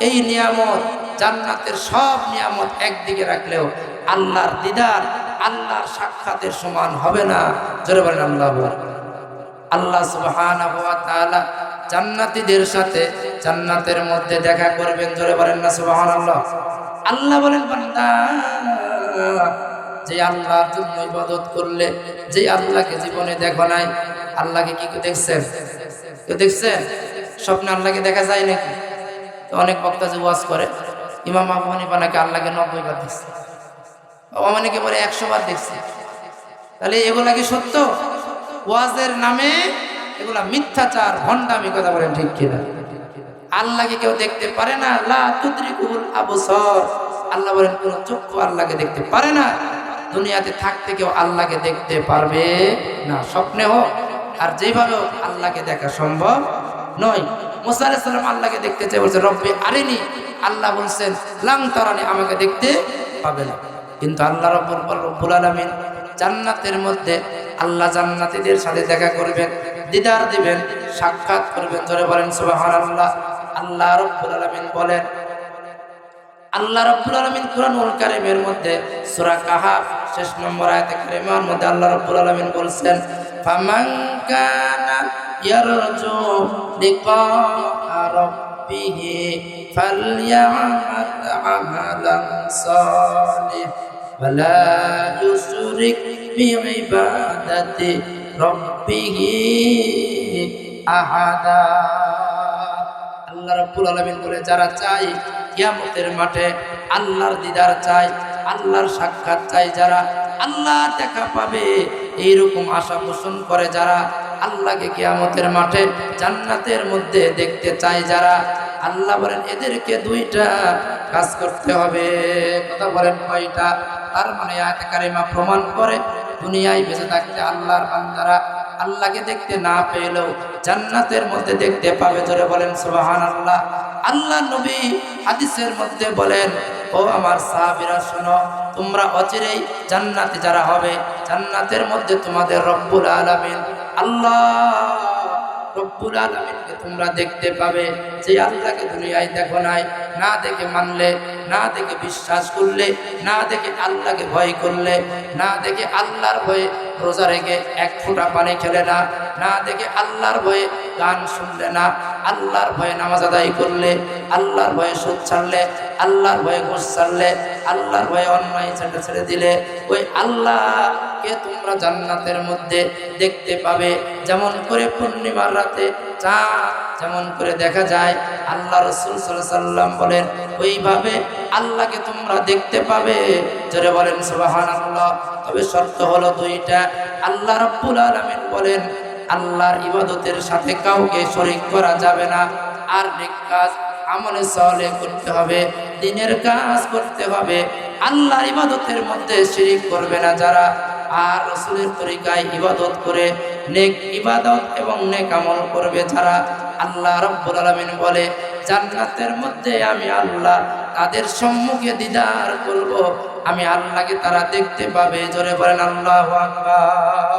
এই নিয়ামত জান্নাতের সব নিয়ামত একদিকে রাখলেও আল্লাহর দিদার, আল্লাহর সাক্ষাতের সমান হবে না। জোরে বলেন আল্লাহ। আল্লাহ সুবহানাহু ওয়া তাআলা জান্নাতীদের সাথে জান্নাতের মধ্যে দেখা করবেন। জোরে বলেন না সুবহানাল্লাহ। আল্লাহ বলেন, বান্দা যে আল্লাহর জন্য ইবাদত করলে, যে আল্লাহকে জীবনে দেখো নাই, আল্লাহকে কি দেখছেন? কেউ দেখছেন? স্বপ্নে আল্লাহকে দেখা যায় নাকি? তো অনেক বক্তা যে ওয়াজ করে, ইমাম আবু হানিফা নাকি আল্লাহকে 90 বার দেখছে, অনেকে বলে 100 বার দেখছে। তাহলে এগুলা কি সত্য? ওয়াজের নামে এগুলা মিথ্যাচার, ভণ্ডামি। কথা বলেন ঠিক কিনা? আল্লাহকে কেউ দেখতে পারে না, লা তুদরিকুল আবসার। আল্লাহ বলেন কোন চক্ষু আল্লাহকে দেখতে পারে না। দুনিয়াতে থাকতে কেউ আল্লাহকে দেখতে পারবে না, স্বপ্নে হোক আর যেভাবে হোক আল্লাহকে দেখা সম্ভব নয়। মুসা আলাইহিস সালাম আল্লাহকে দেখতে চেয়ে বলছে রব্বি আরিনি, আল্লাহ বলছেন লাং তারানি, আমাকে দেখতে পাবে না। কিন্তু আল্লাহ রব্বুল আলামিন জান্নাতের মধ্যে আল্লাহ জান্নাতীদের সাথে দেখা করবেন, দিদার দিবেন, সাক্ষাৎ করবেন। জোরে বলেন সুবহানাল্লাহ। আল্লাহ রব্বুল আলামিন বলেন, আল্লাহ রব্বুল আলামিন কুরআনুল কারীমের মধ্যে সূরা কাহাফ শেষ নম্বর আয়াতে কারিমার মধ্যে আল্লাহ রব্বুল আলামিন বলছেন, ফামান কানা ইয়ারজু লিকা রাব্বিহি ফালইয়ামাল আমালান সালিহ ওয়ালা ইউশরিক বিইবাদাতি রাব্বিহি আহাদা। আল্লাহ রাব্বুল আলামিন বলে, যারা চাই কিয়ামতের মাঠে আল্লাহর দিদার চায়, আল্লাহর সাক্ষাৎ চায়, যারা আল্লাহ দেখা পাবে এইরকম আশা পোষণ করে, যারা আল্লাহকে কিয়ামতের মাঠে জান্নাতের মধ্যে দেখতে চায়, যারা, আল্লাহ বলেন এদেরকে দুইটা কাজ করতে হবে। কথা বলেন কয়টা? তার মানে আয়াতে কারিমা প্রমাণ করে দুনিয়ায় বেঁচে থাকতে আল্লাহর বান্দারা আল্লাহকে দেখতে না পেলেও জান্নাতের মধ্যে দেখতে পাবে। জোরে বলেন সুবহানাল্লাহ। আল্লাহ নবী হাদিসের মধ্যে বলেন, ও আমার সাহাবীরা শোনো, তোমরা অচিরেই জান্নাতে যারা হবে, জান্নাতের মধ্যে তোমাদের রব্বুল আলামিন আল্লাহ রব্বুল আলামিনকে তোমরা দেখতে পাবে। যে আল্লাহকে দুনিয়ায় দেখো নাই, না দেখে মানলে, না দেখে বিশ্বাস করলে, না দেখে আল্লাহকে ভয় করলে, না দেখে আল্লাহর ভয়ে রোজা রেখে এক ফোঁটা পানি খেলে না, না দেখে আল্লাহর ভয়ে গান শুনলে না, আল্লাহর ভয়ে নামাজ আদায় করলে, আল্লাহর ভয়ে সুদ ছাড়লে, আল্লাহর ভয়ে ঘুষ ছাড়লে, আল্লাহর ভয়ে অন্যায় ছেড়ে দিলে, ওই আল্লাহকে তোমরা জান্নাতের মধ্যে দেখতে পাবে। যেমন করে পূর্ণিমার রাতে চাঁদ যেমন করে দেখা যায়, আল্লাহ রাসূল সাল্লাল্লাহু আলাইহি সাল্লাম বলেন ওইভাবে আল্লাহকে তোমরা দেখতে পাবে। জোরে বলেন সুবহানাল্লাহ। তবে শর্ত হলো দুইটা। আল্লাহ রাব্বুল আলামিন বলেন আল্লাহর ইবাদতের সাথে কাউকে শরীক করা যাবে না, আর নেক কাজ আমলে সালেহ করতে হবে, দ্বীনের কাজ করতে হবে। আল্লাহর ইবাদতের মধ্যে শিরিক করবে না যারা, আর রাসূলের তরিকায় ইবাদত করে নেক ইবাদত এবং নেক আমল করবে যারা, আল্লাহ রাব্বুল আলামিন বলে জান্নাতের মধ্যে আমি আল্লাহ তাদের সম্মুখে দিদার করব, আমি আল্লাহকে তারা দেখতে পাবে। জোরে বলেন আল্লাহু আকবার।